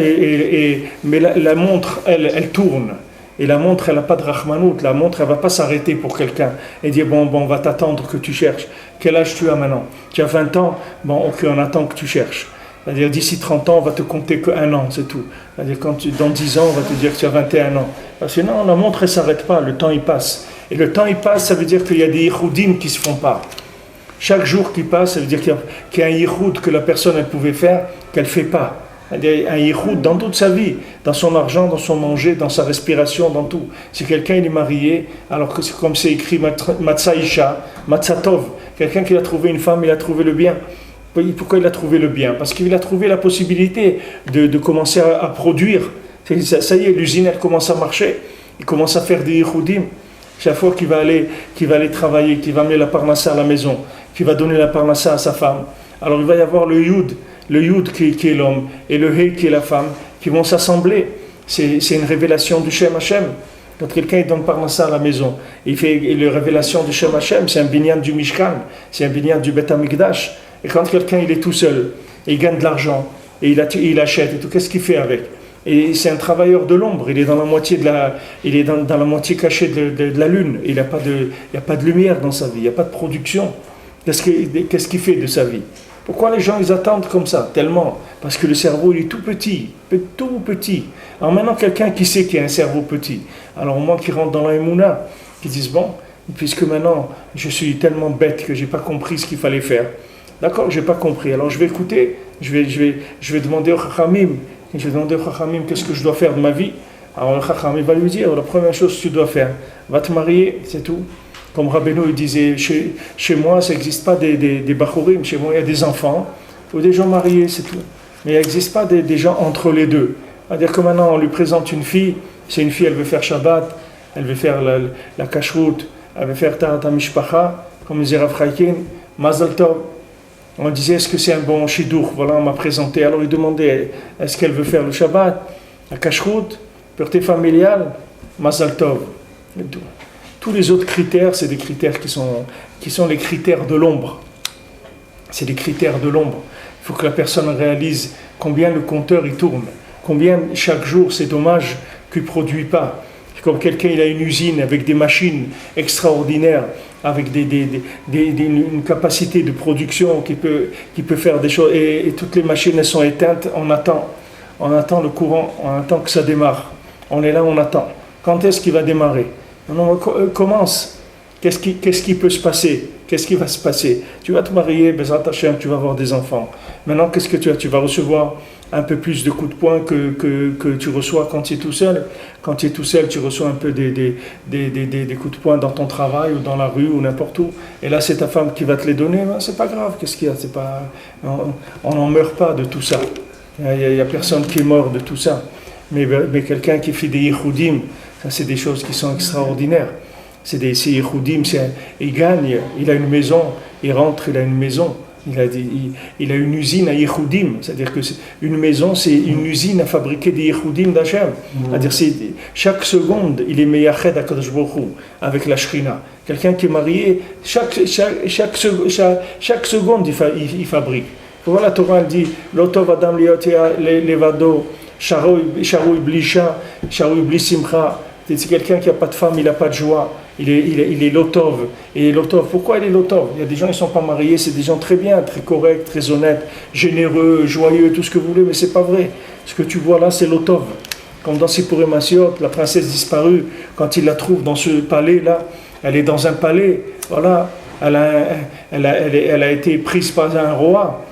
mais la montre, elle tourne. Et la montre, elle n'a pas de rahmanout. La montre, elle ne va pas s'arrêter pour quelqu'un et dire bon, on va t'attendre que tu cherches. Quel âge tu as maintenant? Tu as 20 ans? Bon, ok, on attend que tu cherches. C'est-à-dire d'ici 30 ans, on va te compter que 1 an, c'est tout. C'est-à-dire dans 10 ans, on va te dire que tu as 21 ans. Parce que non, la montre, elle ne s'arrête pas, le temps, il passe. Et le temps, il passe, ça veut dire qu'il y a des yichoudim qui ne se font pas. Chaque jour qui passe, ça veut dire qu'il y a un yichoud que la personne, elle pouvait faire, qu'elle ne fait pas. C'est-à-dire un yichoud dans toute sa vie, dans son argent, dans son manger, dans sa respiration, dans tout. Si quelqu'un il est marié, alors que c'est comme c'est écrit Matzaïcha, Matzatov, quelqu'un qui a trouvé une femme, il a trouvé le bien. Pourquoi il a trouvé le bien? Parce qu'il a trouvé la possibilité de commencer à produire. Ça y est, l'usine elle commence à marcher, il commence à faire des yichoudim. Chaque fois qu'il va aller travailler, qu'il va amener la parnassa à la maison, qu'il va donner la parnassa à sa femme, alors il va y avoir le yud qui est l'homme et le he qui est la femme qui vont s'assembler. C'est une révélation du Shem Hashem. Quand quelqu'un donne parnassa à la maison, il fait la révélation du Shem Hashem, c'est un binyan du Mishkan, c'est un binyan du Bet HaMikdash. Et quand quelqu'un il est tout seul, et il gagne de l'argent, et il achète et tout, qu'est-ce qu'il fait avec? Et c'est un travailleur de l'ombre, il est dans la moitié dans la moitié cachée de la lune, il n'y a pas de lumière dans sa vie, il n'y a pas de production. Qu'est-ce qu'il fait de sa vie? Pourquoi les gens ils attendent comme ça tellement? Parce que le cerveau il est tout petit. Alors maintenant quelqu'un qui sait qu'il a un cerveau petit, alors au moins qui rentre dans la émouna, qui disent bon, puisque maintenant je suis tellement bête que j'ai pas compris ce qu'il fallait faire. D'accord, j'ai pas compris. Alors je vais écouter, je vais demander au Chachamim, qu'est-ce que je dois faire de ma vie. Alors le Chachamim va lui dire la première chose que tu dois faire, va te marier, c'est tout. Comme Rabbeinu il disait, chez moi, ça n'existe pas des bachurim, chez moi il y a des enfants, ou des gens mariés, c'est tout. Mais il n'existe pas des gens entre les deux. C'est-à-dire que maintenant on lui présente une fille, c'est une fille, elle veut faire Shabbat, elle veut faire la kashrut, elle veut faire Tarat Mishpacha, comme disait Rav Chaikin, Mazal Tov. On disait, est-ce que c'est un bon shidur? Voilà, on m'a présenté. Alors il demandait, est-ce qu'elle veut faire le Shabbat, la kashrut, pureté familiale, Mazal Tov. Tous les autres critères, c'est des critères qui sont les critères de l'ombre. C'est des critères de l'ombre. Il faut que la personne réalise combien le compteur il tourne, combien chaque jour c'est dommage qu'il ne produit pas. Comme quelqu'un il a une usine avec des machines extraordinaires, avec une capacité de production qui peut faire des choses, et toutes les machines elles sont éteintes, on attend le courant, on attend que ça démarre. On est là, on attend. Quand est-ce qu'il va démarrer? On commence. Qu'est-ce qui peut se passer? Qu'est-ce qui va se passer? Tu vas te marier, Bezrat Hashem, tu vas avoir des enfants. Maintenant, qu'est-ce que tu vas recevoir un peu plus de coups de poing que tu reçois quand tu es tout seul. Quand tu es tout seul, tu reçois un peu des coups de poing dans ton travail ou dans la rue ou n'importe où. Et là, c'est ta femme qui va te les donner. Ben, c'est pas grave, qu'est-ce qu'il y a? On n'en meurt pas de tout ça. Il n'y a personne qui est mort de tout ça. Mais quelqu'un qui fait des yichoudim, ça c'est des choses qui sont extraordinaires. C'est yichoudim, il gagne, il a une maison, il rentre, il a une maison. il a une usine à Yehudim, c'est-à-dire que une maison, c'est une usine à fabriquer des Yehudim d'Hachem. C'est-à-dire chaque seconde, il est meyached à Kadosh Baruch Hu, avec la Shrina. Quelqu'un qui est marié, chaque seconde, il fabrique. Voilà, la Torah dit Lotov Adam Levado, Sharoui Blisha, Sharoui Blisimcha. C'est quelqu'un qui n'a pas de femme, il n'a pas de joie. Il est Lotov. Et Lotov, pourquoi il est Lotov? Il y a des gens qui ne sont pas mariés, c'est des gens très bien, très corrects, très honnêtes, généreux, joyeux, tout ce que vous voulez, mais ce n'est pas vrai. Ce que tu vois là, c'est Lotov. Comme dans Sipurei Maasiot, la princesse disparue, quand il la trouve dans ce palais-là, elle est dans un palais, voilà, elle a été prise par un roi.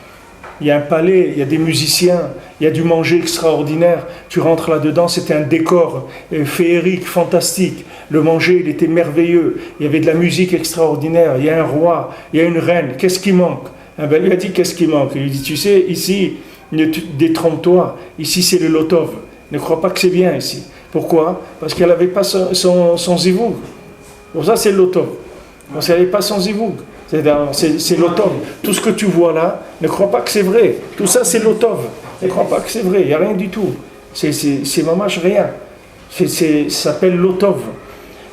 Il y a un palais, il y a des musiciens, il y a du manger extraordinaire. Tu rentres là-dedans, c'était un décor féerique, fantastique. Le manger, il était merveilleux. Il y avait de la musique extraordinaire. Il y a un roi, il y a une reine. Qu'est-ce qui manque? Il lui a dit, qu'est-ce qui manque? Il lui dit, tu sais, ici, ne détrompe-toi. Ici, c'est le Lotov. Ne crois pas que c'est bien ici. Pourquoi? Parce qu'elle n'avait pas son zivoug. Pour ça, c'est le Lotov. Parce qu'elle n'avait pas son zivoug. C'est Lotov. Tout ce que tu vois là, ne crois pas que c'est vrai. Tout ça, c'est Lotov. Ne crois pas que c'est vrai. Il n'y a rien du tout. C'est mamash rien. Ça s'appelle Lotov.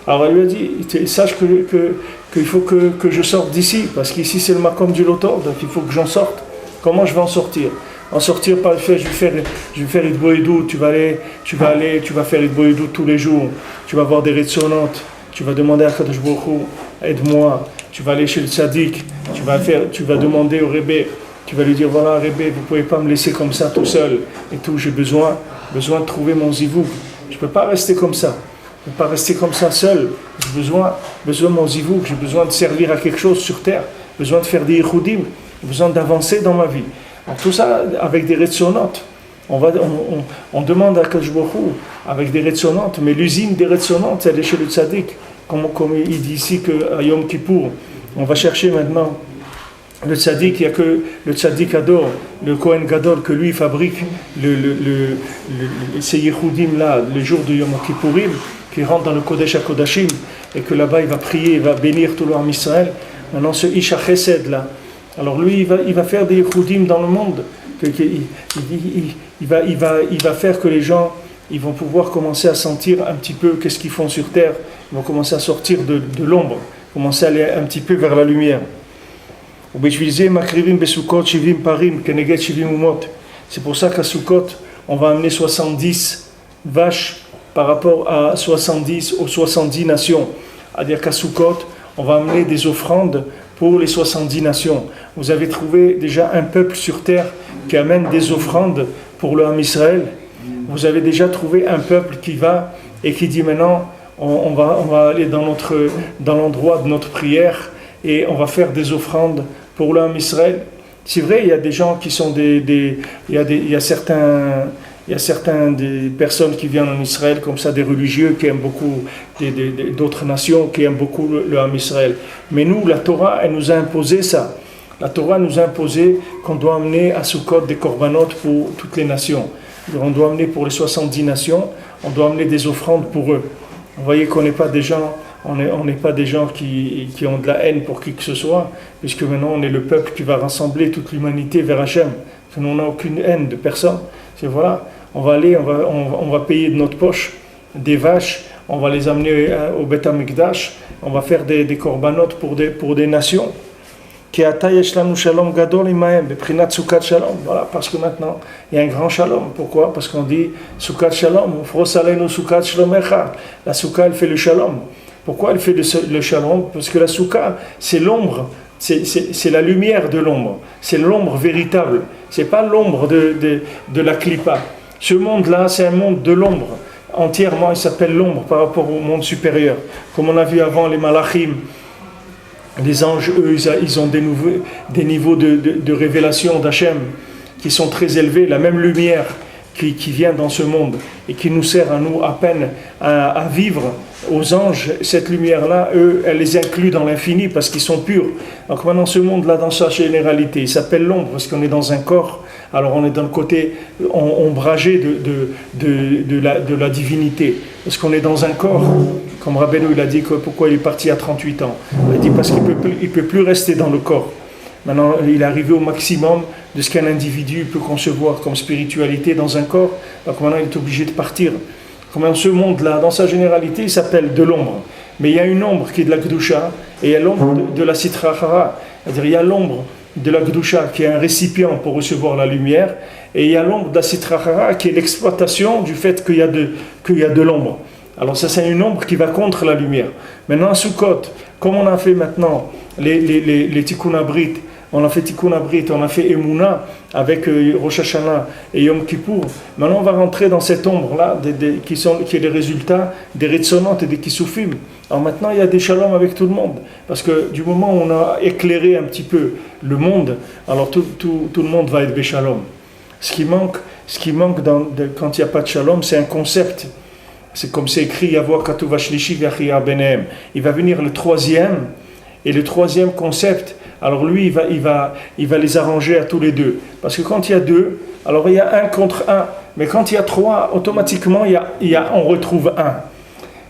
Alors elle lui a dit, sache qu'il faut que je sorte d'ici, parce qu'ici c'est le makom du Lotov, donc il faut que j'en sorte. Comment je vais en sortir? En sortir par le fait, je vais faire Idboïdou, tu vas faire Idboïdou tous les jours, tu vas voir des retsonantes, tu vas demander à Kadosh Baruch Hu, aide-moi. Tu vas aller chez le tzaddik, tu vas demander au Rebbe, tu vas lui dire, voilà Rebbe, vous ne pouvez pas me laisser comme ça tout seul, et tout, j'ai besoin de trouver mon zivoug. Je ne peux pas rester comme ça. Je ne peux pas rester comme ça seul. J'ai besoin de mon zivoug, j'ai besoin de servir à quelque chose sur terre, besoin de faire des yichudim, j'ai besoin d'avancer dans ma vie. Alors, tout ça avec des retsonantes. On demande à Kadosh Baruch Hu avec des retsonantes, mais l'usine des retsonantes, elle est chez le tzaddik. Comme il dit ici qu'à Yom Kippour, on va chercher maintenant le tzaddik, il n'y a que le tzaddik Ador, le Kohen Gadol, que lui fabrique ces Yehudim là, le jour de Yom Kippourim, qui rentre dans le Kodesh HaKodashim, et que là-bas il va prier, il va bénir tout l'Am Israël. Maintenant ce Isha Chesed là, alors lui il va faire des Yehudim dans le monde, il va faire que les gens ils vont pouvoir commencer à sentir un petit peu qu'est-ce qu'ils font sur terre, ils vont commencer à sortir de l'ombre, commencer à aller un petit peu vers la lumière. C'est pour ça qu'à Sukkot, on va amener 70 vaches par rapport à 70 aux 70 nations. C'est-à-dire qu'à Sukkot, on va amener des offrandes pour les 70 nations. Vous avez trouvé déjà un peuple sur terre qui amène des offrandes pour le Ham Israël. Vous avez déjà trouvé un peuple qui va et qui dit maintenant on va aller dans l'endroit de notre prière et on va faire des offrandes pour le Ham Israël. C'est vrai, il y a des gens qui sont il y a certaines des personnes qui viennent en Israël comme ça, des religieux qui aiment beaucoup d'autres nations qui aiment beaucoup le Ham Israël. Mais nous, la Torah, elle nous a imposé ça. La Torah nous a imposé qu'on doit amener à Sukkot des korbanot pour toutes les nations. On doit amener pour les 70 nations, on doit amener des offrandes pour eux. Vous voyez qu'on n'est pas des gens, on n'est pas des gens qui ont de la haine pour qui que ce soit, puisque maintenant on est le peuple qui va rassembler toute l'humanité vers Hachem. Nous, on n'a aucune haine de personne. C'est voilà, on va payer de notre poche des vaches, on va les amener au Beth HaMikdash, on va faire des korbanot pour des nations. Voilà, parce que maintenant il y a un grand shalom. Pourquoi? Parce qu'on dit Sukkot Shalom, Sukkot Shlomecha. La Soukha, elle fait le shalom. Pourquoi elle fait le shalom? Parce que la Soukha, c'est l'ombre, c'est la lumière de l'ombre, c'est l'ombre véritable. C'est pas l'ombre de la Klippa. Ce monde-là, c'est un monde de l'ombre. Entièrement, il s'appelle l'ombre par rapport au monde supérieur. Comme on a vu avant les Malachim. Les anges, eux, ils ont des niveaux de révélation d'Hachem qui sont très élevés, la même lumière qui vient dans ce monde et qui nous sert à nous à peine à vivre. Aux anges, cette lumière-là, eux, elle les inclut dans l'infini parce qu'ils sont purs. Donc maintenant, ce monde-là, dans sa généralité, il s'appelle l'ombre parce qu'on est dans un corps. Alors on est dans le côté ombragé de la divinité. Parce qu'on est dans un corps. Comme Rabbeinu, il a dit pourquoi il est parti à 38 ans. Il a dit parce qu'il ne peut plus rester dans le corps. Maintenant, il est arrivé au maximum de ce qu'un individu peut concevoir comme spiritualité dans un corps. Donc maintenant, il est obligé de partir. Comme ce monde-là, dans sa généralité, il s'appelle de l'ombre. Mais il y a une ombre qui est de la Gdusha et il y a l'ombre de la Sitra Achara. C'est-à-dire, il y a l'ombre de la Gdusha qui est un récipient pour recevoir la lumière, et il y a l'ombre de la Sitra Achara qui est l'exploitation du fait qu'il y a de l'ombre. Alors ça, c'est une ombre qui va contre la lumière. Maintenant, à Sukkot, comme on a fait maintenant les Tikkun Abrit, on a fait Tikkun Abrit, on a fait Emouna avec Rosh Hashanah et Yom Kippour. Maintenant, on va rentrer dans cette ombre-là, qui est le résultat des Retsonot et des Kisufim. Alors maintenant, il y a des shalom avec tout le monde. Parce que du moment où on a éclairé un petit peu le monde, alors tout le monde va être Béchalom. Ce qui manque quand il n'y a pas de shalom, c'est un concept. C'est comme c'est écrit, Yavua Katuv Shlishi V'Achia Benehem. Il va venir le troisième, et le troisième concept, alors lui, il va les arranger à tous les deux. Parce que quand il y a deux, alors il y a un contre un. Mais quand il y a trois, automatiquement, on retrouve un.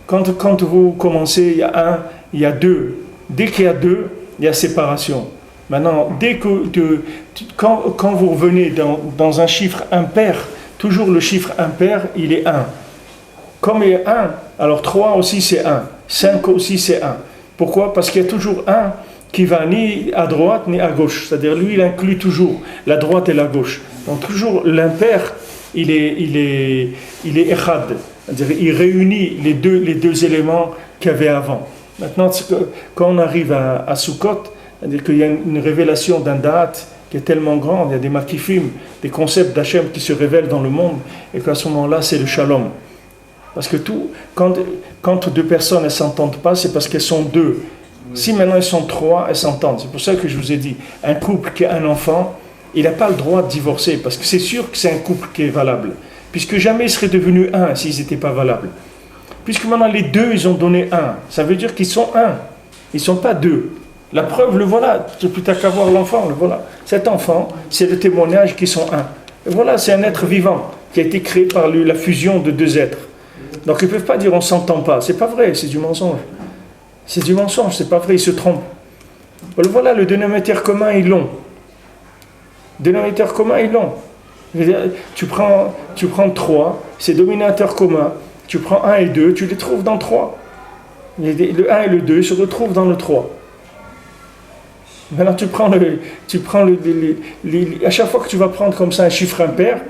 Quand vous commencez, il y a un, il y a deux. Dès qu'il y a deux, il y a séparation. Maintenant, quand vous revenez dans un chiffre impair, toujours le chiffre impair, il est 1. Comme il est 1, alors 3 aussi c'est 1. 5 aussi c'est 1. Pourquoi ? Parce qu'il y a toujours un qui va ni à droite ni à gauche. C'est-à-dire lui, il inclut toujours la droite et la gauche. Donc toujours l'impair, il est echad. C'est-à-dire il réunit les deux éléments qu'il y avait avant. Maintenant, quand on arrive à Sukkot, c'est-à-dire qu'il y a une révélation d'un da'at qui est tellement grande, il y a des makifim, des concepts d'Hachem qui se révèlent dans le monde, et qu'à ce moment-là, c'est le shalom. Parce que quand deux personnes ne s'entendent pas, c'est parce qu'elles sont deux. Si maintenant elles sont trois, elles s'entendent. C'est pour ça que je vous ai dit, un couple qui a un enfant, il n'a pas le droit de divorcer, parce que c'est sûr que c'est un couple qui est valable. Puisque jamais ils seraient devenus un s'ils n'étaient pas valables. Puisque maintenant les deux, ils ont donné un. Ça veut dire qu'ils sont un. Ils ne sont pas deux. La preuve, le voilà. C'est plus tard qu'à voir l'enfant, le voilà. Cet enfant, c'est le témoignage qu'ils sont un. Et voilà, c'est un être vivant qui a été créé par la fusion de deux êtres. Donc ils ne peuvent pas dire on ne s'entend pas. C'est pas vrai, c'est du mensonge. C'est du mensonge, c'est pas vrai, ils se trompent. Voilà, le dénominateur commun, ils l'ont. Dénominateur commun, ils l'ont. Tu prends 3, c'est dénominateur commun. Tu prends 1 et 2, tu les trouves dans 3. Le 1 et le 2 se retrouvent dans le 3. Maintenant, à chaque fois que tu vas prendre comme ça un chiffre impair,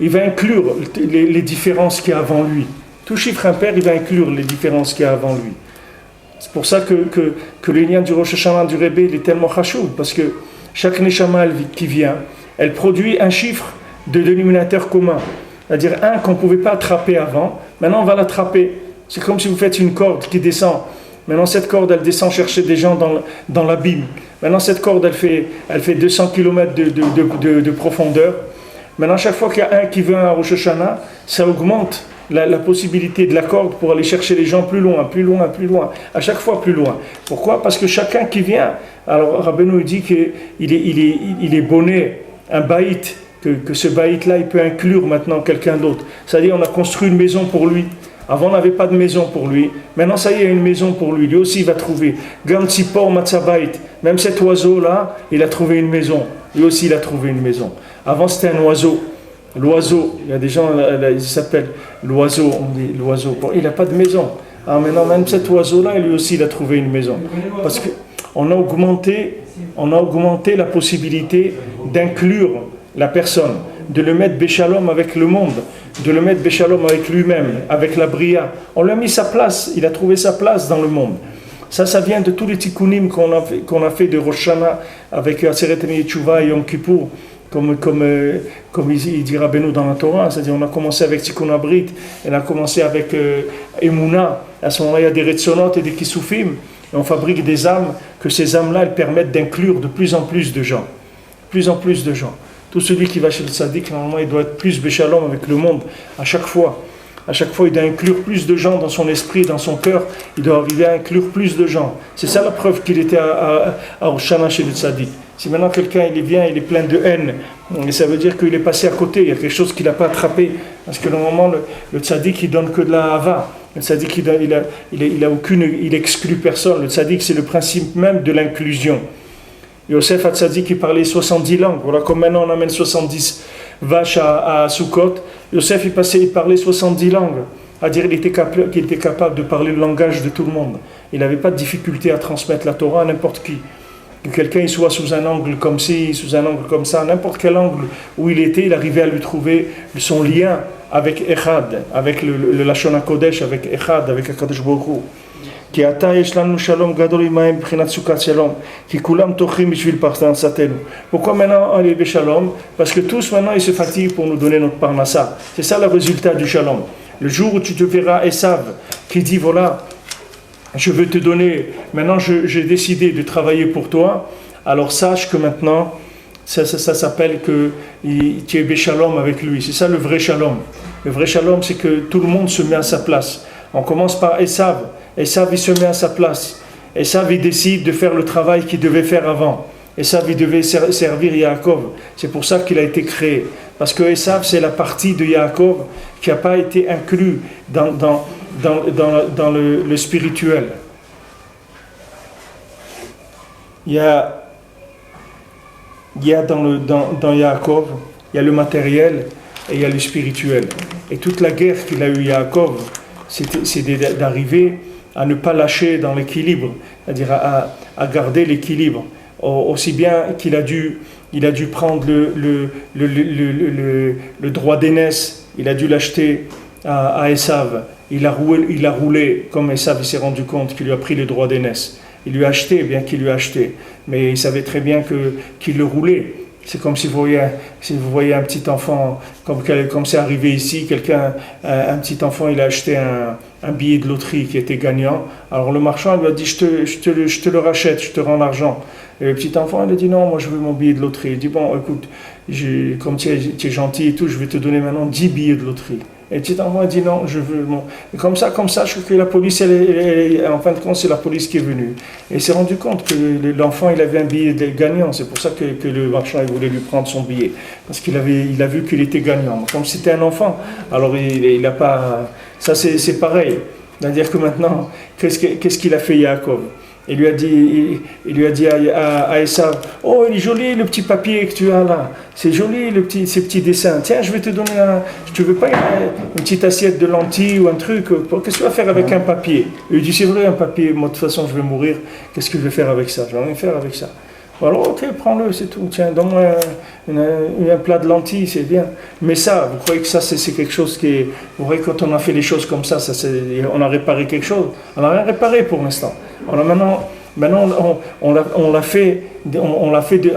il va inclure les différences qu'il y a avant lui. Tout chiffre impair, il va inclure les différences qu'il y a avant lui. C'est pour ça que le lien du Rosh Hashanah du Rebbe, il est tellement chachou, parce que chaque Neshama qui vient, elle produit un chiffre de dénominateur commun. C'est-à-dire un qu'on ne pouvait pas attraper avant, maintenant on va l'attraper. C'est comme si vous faites une corde qui descend. Maintenant cette corde, elle descend chercher des gens dans l'abîme. Maintenant cette corde, elle fait 200 km de profondeur. Maintenant chaque fois qu'il y a un qui vient à Rosh Hashanah, ça augmente la possibilité de la corde pour aller chercher les gens plus loin, à chaque fois plus loin. Pourquoi ? Parce que chacun qui vient, alors Rabbeinu dit qu'il est bonné, un baït, que ce baït-là, il peut inclure maintenant quelqu'un d'autre. C'est-à-dire on a construit une maison pour lui. Avant, on n'avait pas de maison pour lui. Maintenant, ça y est, il y a une maison pour lui. Lui aussi, il va trouver. Gantzipor Matzabait. Même cet oiseau-là, il a trouvé une maison. Lui aussi, il a trouvé une maison. Avant, c'était un oiseau. L'oiseau, il y a des gens, ils s'appellent l'oiseau. On dit l'oiseau. Bon, il n'a pas de maison. Ah, maintenant, même cet oiseau-là, lui aussi, il a trouvé une maison. Parce qu'on a augmenté la possibilité d'inclure la personne, de le mettre béchalom avec le monde, de le mettre béchalom avec lui-même, avec la bria. On lui a mis sa place, il a trouvé sa place dans le monde. Ça vient de tous les tikkunim qu'on a fait de Rosh Hashanah avec Aseret Teshuvah et Yom Kippour, comme il dit Rabbeinu dans la Torah. C'est-à-dire on a commencé avec Tikkun Abrit, on a commencé avec Emouna. À ce moment-là, il y a des Retsonot et des Kisufim, et on fabrique des âmes, que ces âmes-là, elles permettent d'inclure de plus en plus de gens. Plus en plus de gens. Tout celui qui va chez le tzaddik, normalement, il doit être plus béchalom avec le monde à chaque fois. À chaque fois, il doit inclure plus de gens dans son esprit, dans son cœur. Il doit arriver à inclure plus de gens. C'est ça la preuve qu'il était à Rosh Hashanah chez le tzaddik. Si maintenant quelqu'un il vient, il est plein de haine, ça veut dire qu'il est passé à côté. Il y a quelque chose qu'il n'a pas attrapé. Parce que normalement, le tzaddik, il donne que de la hava. Le tzaddik, il exclut personne. Le tzaddik, c'est le principe même de l'inclusion. Yosef Hatzadik, il parlait 70 langues. Voilà, comme maintenant on amène 70 vaches à Sukkot, Yosef il parlait 70 langues. À dire qu'il était capable de parler le langage de tout le monde. Il n'avait pas de difficulté à transmettre la Torah à n'importe qui. Que quelqu'un soit sous un angle comme ci, sous un angle comme ça, n'importe quel angle où il était, il arrivait à lui trouver son lien avec Echad, avec le Lashon HaKodesh, avec Echad, avec HaKadosh Baruch Hu. כי עתה יש לנו שלום גדול עמהם מבחינת סוכת שלום, כי כולם טורחים בשביל פרנסתנו. Pourquoi maintenant on est de shalom? Parce que tous maintenant ils se fatiguent pour nous donner notre parnassa. C'est ça le résultat du shalom. Le jour où tu te verras Esav qui dit voilà, je veux te donner, maintenant j'ai décidé de travailler pour toi, alors sache que maintenant ça s'appelle que tu es béchalom avec lui. C'est ça le vrai shalom. Le vrai shalom, c'est que tout le monde se met à sa place. On commence par Esav. Esav, il se met à sa place. Esav, il décide de faire le travail qu'il devait faire avant. Esav, il devait servir Yaakov. C'est pour ça qu'il a été créé. Parce que Esav, c'est la partie de Yaakov qui n'a pas été inclue dans le spirituel. Il y a dans Yaakov, il y a le matériel et il y a le spirituel. Et toute la guerre qu'il a eu Yaakov, c'est d'arriver à ne pas lâcher dans l'équilibre, c'est-à-dire à garder l'équilibre. Aussi bien qu'il a dû prendre le droit d'aînesse, il a dû l'acheter à Esav. Il a roulé, comme Esav s'est rendu compte qu'il lui a pris le droit d'aînesse. Il lui a acheté, bien qu'il lui a acheté, mais il savait très bien qu'il le roulait. C'est comme si vous voyez un petit enfant, comme c'est arrivé ici, un petit enfant, il a acheté un billet de loterie qui était gagnant. Alors le marchand lui a dit, je te le rachète, je te rends l'argent. Et le petit enfant, il a dit, non, moi je veux mon billet de loterie. Il dit, bon, écoute, comme tu es gentil et tout, je vais te donner maintenant 10 billets de loterie. Et le petit enfant a dit, non, je veux mon... Et comme ça, je trouve que la police, en fin de compte, c'est la police qui est venue. Et il s'est rendu compte que l'enfant, il avait un billet gagnant. C'est pour ça que le marchand, il voulait lui prendre son billet. Parce qu'il a vu qu'il était gagnant. Comme c'était un enfant, alors il n'a pas... Ça, c'est pareil. C'est-à-dire que maintenant, qu'est-ce qu'il a fait Yaakov? Il lui a dit à Esav, oh, il est joli le petit papier que tu as là, c'est joli ces petits dessins, tiens, je vais te donner tu veux pas une petite assiette de lentilles ou un truc, qu'est-ce que tu vas faire avec un papier? Il dit, c'est vrai, un papier, moi de toute façon je vais mourir, qu'est-ce que je vais faire avec ça? Je vais rien faire avec ça. Alors, ok, prends-le, c'est tout, tiens, donne-moi un plat de lentilles, c'est bien. Mais ça, vous croyez que ça c'est quelque chose qui est... Vous voyez, quand on a fait les choses comme ça on a réparé quelque chose? On n'a rien réparé pour l'instant. Maintenant on l'a fait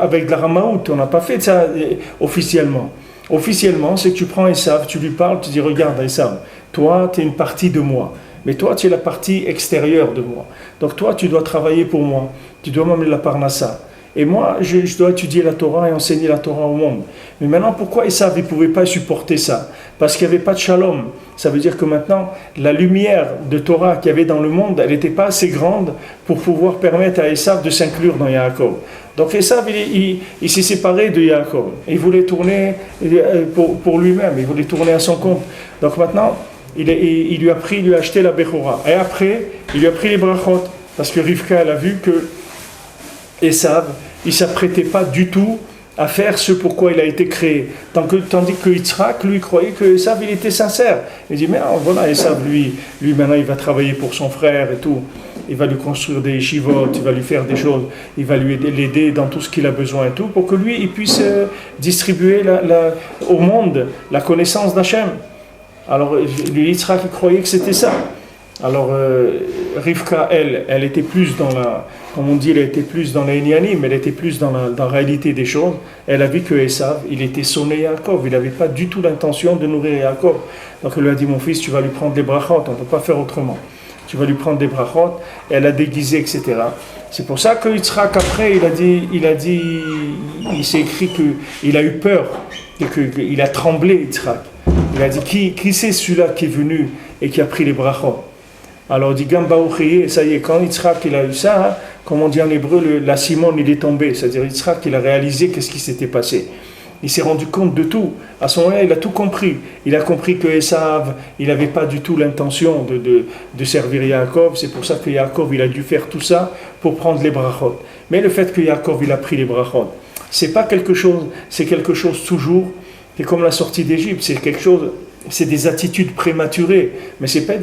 avec de la ramaout, on n'a pas fait ça officiellement. Officiellement, c'est que tu prends Esav, tu lui parles, tu dis, regarde Esav, toi tu es une partie de moi, mais toi tu es la partie extérieure de moi. Donc toi tu dois travailler pour moi, tu dois m'amener la parnassa. Et moi, je dois étudier la Torah et enseigner la Torah au monde. Mais maintenant, pourquoi Esav ne pouvait pas supporter ça? Parce qu'il n'y avait pas de shalom. Ça veut dire que maintenant, la lumière de Torah qu'il y avait dans le monde, elle n'était pas assez grande pour pouvoir permettre à Esav de s'inclure dans Yaakov. Donc Esav, il s'est séparé de Yaakov. Il voulait tourner pour lui-même, il voulait tourner à son compte. Donc maintenant, il lui a acheté la Bechora. Et après, il lui a pris les brachot. Parce que Rivka, elle a vu que Esav, il ne s'apprêtait pas du tout à faire ce pourquoi il a été créé. Tandis que Yitzhak, lui, croyait que Esav, il était sincère. Il dit, mais voilà, Esav, lui maintenant, il va travailler pour son frère et tout. Il va lui construire des yeshivot, il va lui faire des choses, il va l'aider dans tout ce qu'il a besoin et tout, pour que lui, il puisse distribuer au monde la connaissance d'Hachem. Alors, lui, Yitzhak, il croyait que c'était ça. Alors, Rivka, elle était plus dans comme on dit, elle était plus dans l'Inyanim, elle était plus dans la réalité des choses. Elle a vu que Esav, il était sonné Yaakov, il n'avait pas du tout l'intention de nourrir Yaakov. Donc elle lui a dit, mon fils, tu vas lui prendre des brachot, on ne peut pas faire autrement. Tu vas lui prendre des brachot, et elle a déguisé, etc. C'est pour ça que Yitzhak, après, il s'est écrit qu'il a eu peur, qu'il a tremblé, Yitzhak. Il a dit, qui c'est celui-là qui est venu et qui a pris les brachot? Alors on dit Gamba Ouchiye, ça y est, quand Yitzhak il a eu ça, comme on dit en hébreu, la Simone il est tombé, c'est-à-dire Yitzhak il a réalisé qu'est-ce qui s'était passé. il s'est rendu compte de tout. À ce moment-là, il a tout compris. Il a compris que Esav, il n'avait pas du tout l'intention de servir Yaakov. C'est pour ça que Yaakov, il a dû faire tout ça pour prendre les brachot. Mais le fait que Yaakov, il a pris les brachot, c'est pas quelque chose, c'est quelque chose toujours, c'est comme la sortie d'Égypte, c'est quelque chose, c'est des attitudes prématurées, mais c'est pas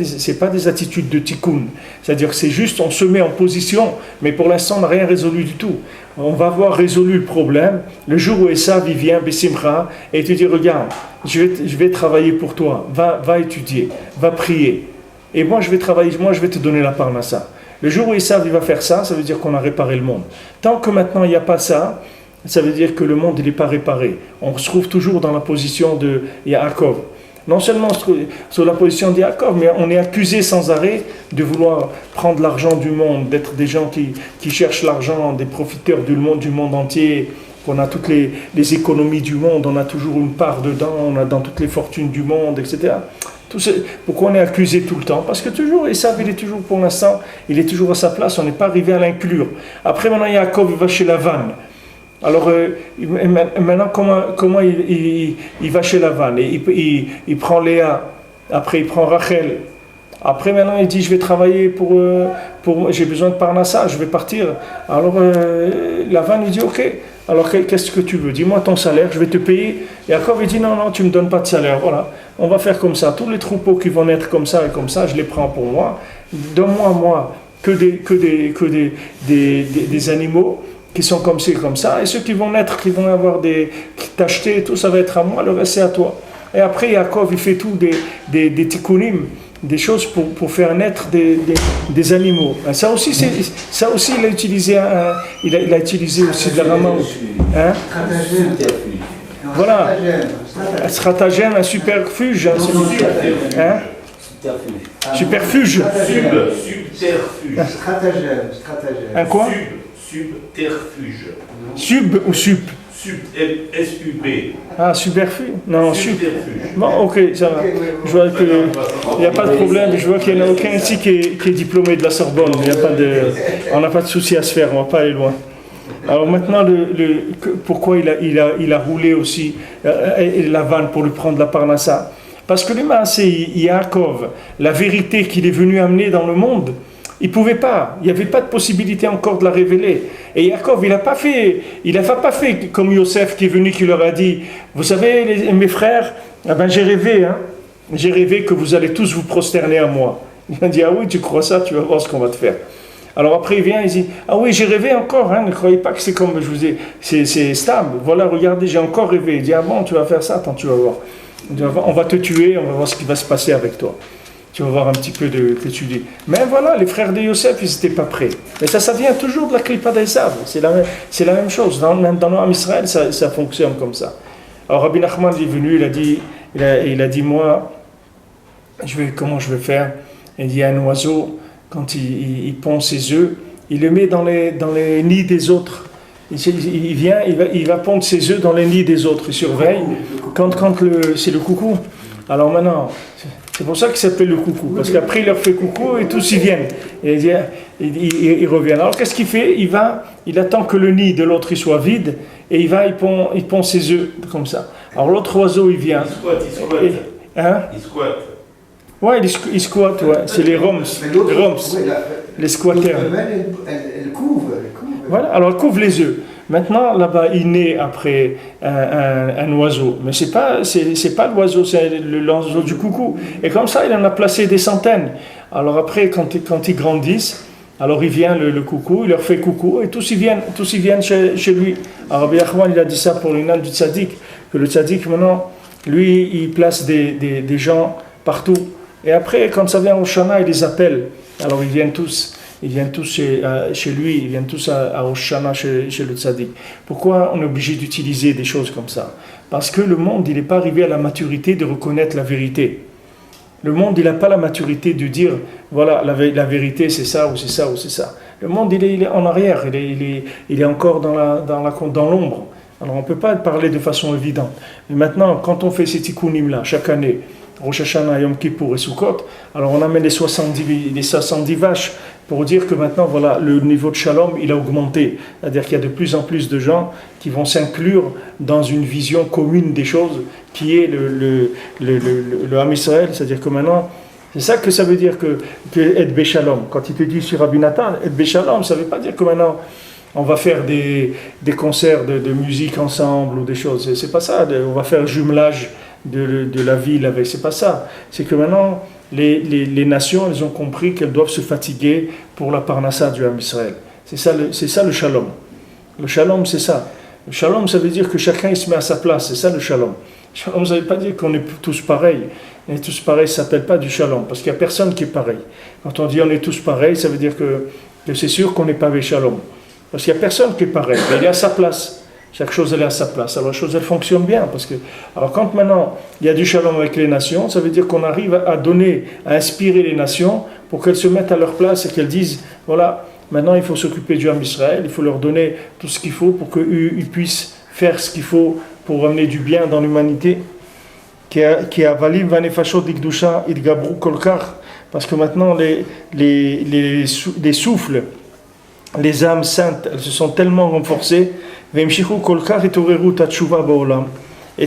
des attitudes de tikkun. C'est-à-dire que c'est juste, on se met en position, mais pour l'instant, on n'a rien résolu du tout. On va avoir résolu le problème le jour où Esav il vient, Bessimcha, et il te dit, regarde, je vais travailler pour toi, va étudier, va prier. Et moi, je vais travailler, moi, je vais te donner la parnassa. Le jour où Esav il va faire ça, ça veut dire qu'on a réparé le monde. Tant que maintenant, il n'y a pas ça, ça veut dire que le monde n'est pas réparé. On se trouve toujours dans la position de Yaakov. Non seulement sur la position de Yaakov, mais on est accusé sans arrêt de vouloir prendre l'argent du monde, d'être des gens qui cherchent l'argent, des profiteurs du monde entier. On a toutes les économies du monde, on a toujours une part dedans, on a dans toutes les fortunes du monde, etc. Pourquoi on est accusé tout le temps? Parce que toujours, Esav, il est toujours pour l'instant, il est toujours à sa place, on n'est pas arrivé à l'inclure. Après maintenant, Yaakov, il va chez Lavan. Alors maintenant, comment il va chez Lavan? Il prend Léa, après il prend Rachel. Après maintenant, il dit, je vais travailler pour j'ai besoin de Parnassa, je vais partir. Alors Lavan, il dit, ok, alors qu'est-ce que tu veux? Dis-moi ton salaire, je vais te payer. Et Yaakov, il dit, non, tu ne me donnes pas de salaire. Voilà, on va faire comme ça. Tous les troupeaux qui vont naître comme ça et comme ça, je les prends pour moi. Donne-moi, moi, que des animaux qui sont comme ci, comme ça, et ceux qui vont naître, qui vont avoir t'acheter, tout ça va être à moi, le reste c'est à toi. Et après, Yaakov, il fait tout des tikkunim, des choses pour faire naître des animaux. Et ça aussi, il a utilisé, il a utilisé aussi de la ramaut. Hein? Voilà, un stratagème, un superfuge. Hein? Superfuge. Stratagème. Un quoi? Subterfuge. Sub ou sup? S-U-B. Ah, subterfuge? Non, Subterfuge. Bon, ok, ça va. Je vois qu'il n'y a pas de problème. Je vois qu'il n'y en a aucun ici qui est diplômé de la Sorbonne. On n'a pas de souci à se faire, on ne va pas aller loin. Alors maintenant, pourquoi il a roulé aussi Lavan pour lui prendre la Parnassa? Parce que l'humain, c'est Yaakov, la vérité qu'il est venu amener dans le monde. Il ne pouvait pas, il n'y avait pas de possibilité encore de la révéler. Et Yaakov, il n'a pas fait comme Yosef qui est venu, qui leur a dit, vous savez, mes frères, j'ai rêvé, j'ai rêvé que vous allez tous vous prosterner à moi. Il a dit, ah oui, tu crois ça, tu vas voir ce qu'on va te faire. Alors après il vient, il dit, ah oui, j'ai rêvé encore, ne croyez pas que c'est comme je vous ai, c'est stable, voilà, regardez, j'ai encore rêvé. Il dit, ah bon, tu vas faire ça, attends, tu vas voir. On va te tuer, on va voir ce qui va se passer avec toi. Tu vas voir un petit peu que tu dis. Mais voilà, les frères de Yosef, ils n'étaient pas prêts. Mais ça vient toujours de la clipa d'Esav. C'est la même chose. Dans l'Am Israël, ça fonctionne comme ça. Alors Rabbi Nachman est venu, il a dit, moi, comment je vais faire? Il dit, un oiseau, quand il pond ses œufs, il les met dans les nids des autres. Il va pondre ses œufs dans les nids des autres. Il surveille. C'est le coucou. Alors maintenant, c'est pour ça qu'il s'appelle le coucou. Parce qu'après, il leur fait coucou et tous y viennent. Et ils reviennent. Alors qu'est-ce qu'il fait? Il attend que le nid de l'autre il soit vide. Et il pond ses œufs comme ça. Alors l'autre oiseau, il vient. Il squatte. Il squatte. Ouais, il squatte, ouais. C'est les roms. Les squatteurs. Elle couvre. Voilà, alors elle couvre les œufs. Maintenant, là-bas, il naît après un oiseau. Mais c'est pas l'oiseau, c'est l'oiseau du coucou. Et comme ça, il en a placé des centaines. Alors après, quand ils grandissent, alors il vient le coucou, il leur fait coucou, et tous ils viennent chez lui. Alors Rabbi Achman, il a dit ça pour l'Inan du tzaddik, que le tzaddik, maintenant, lui, il place des gens partout. Et après, quand ça vient au Shana, il les appelle. Alors ils viennent tous chez lui, ils viennent tous à Rosh Hashanah chez le tzaddik. Pourquoi on est obligé d'utiliser des choses comme ça? Parce que le monde, il n'est pas arrivé à la maturité de reconnaître la vérité. Le monde, il n'a pas la maturité de dire, voilà, la vérité c'est ça ou c'est ça ou c'est ça. Le monde, il est en arrière, il est encore dans l'ombre. Alors on ne peut pas parler de façon évidente. Mais maintenant, quand on fait ces tikkunim là, chaque année, Rosh Hashanah, Yom Kippour et Sukkot, alors on amène les 70 vaches pour dire que maintenant, voilà, le niveau de shalom, il a augmenté. C'est-à-dire qu'il y a de plus en plus de gens qui vont s'inclure dans une vision commune des choses, qui est le Ham Israël. C'est-à-dire que maintenant, c'est ça que ça veut dire que Et Beshalom. Quand il te dit sur Rabbi Nathan, Et Beshalom, ça ne veut pas dire que maintenant, on va faire des concerts de musique ensemble ou des choses. C'est pas ça. On va faire jumelage de la ville avec. C'est pas ça. C'est que maintenant, les nations, elles ont compris qu'elles doivent se fatiguer pour la parnassa du Ham Israël. C'est ça le shalom. Le shalom, c'est ça. Le shalom, ça veut dire que chacun il se met à sa place. C'est ça le shalom. Le shalom, ça ne veut pas dire qu'on est tous pareils. On est tous pareils, ça ne s'appelle pas du shalom. Parce qu'il n'y a personne qui est pareil. Quand on dit on est tous pareils, ça veut dire que c'est sûr qu'on n'est pas avec shalom. Parce qu'il n'y a personne qui est pareil. Mais il est à sa place. Chaque chose, elle est à sa place. Alors, la chose, elle fonctionne bien. Alors, quand maintenant, il y a du shalom avec les nations, ça veut dire qu'on arrive à inspirer les nations pour qu'elles se mettent à leur place et qu'elles disent, voilà, maintenant, il faut s'occuper du Ham Israël, il faut leur donner tout ce qu'il faut pour qu'ils puissent faire ce qu'il faut pour amener du bien dans l'humanité. Parce que maintenant, les souffles, les âmes saintes, elles se sont tellement renforcées, et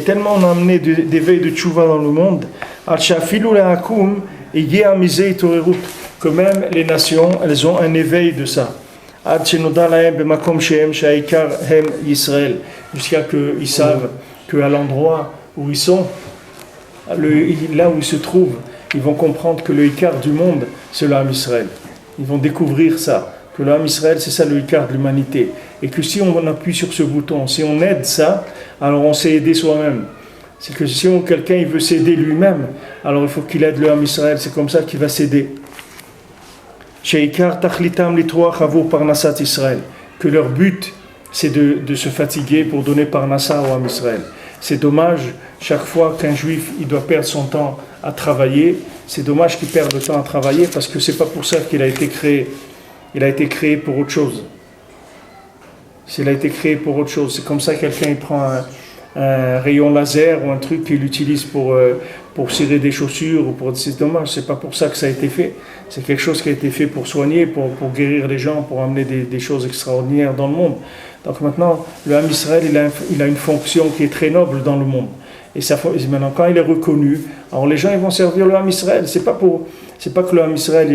tellement on a amené d'éveil de tchouva dans le monde, que même les nations, elles ont un éveil de ça. Jusqu'à qu'ils savent qu'à l'endroit où ils sont, là où ils se trouvent, ils vont comprendre que le Ikar du monde, c'est le Ham Israël. Ils vont découvrir ça, que le Ham Israël, c'est ça le Ikar de l'humanité. Et que si on appuie sur ce bouton, si on aide ça, alors on s'est aidé soi-même. C'est que si quelqu'un il veut s'aider lui-même, alors il faut qu'il aide le Ham Israël, c'est comme ça qu'il va s'aider. Que leur but, c'est de se fatiguer pour donner parnassa au Ham Israël. C'est dommage, chaque fois qu'un juif il doit perdre son temps à travailler, c'est dommage qu'il perde le temps à travailler parce que c'est pas pour ça qu'il a été créé. Il a été créé pour autre chose. Il a été créé pour autre chose. C'est comme ça que quelqu'un il prend un rayon laser ou un truc qu'il utilise pour cirer des chaussures. C'est dommage, c'est pas pour ça que ça a été fait. C'est quelque chose qui a été fait pour soigner, pour guérir les gens, pour amener des choses extraordinaires dans le monde. Donc maintenant, le Ham Israël, il a une fonction qui est très noble dans le monde. Et maintenant, quand il est reconnu, alors les gens ils vont servir le Ham Israël. C'est pas que le Ham Israël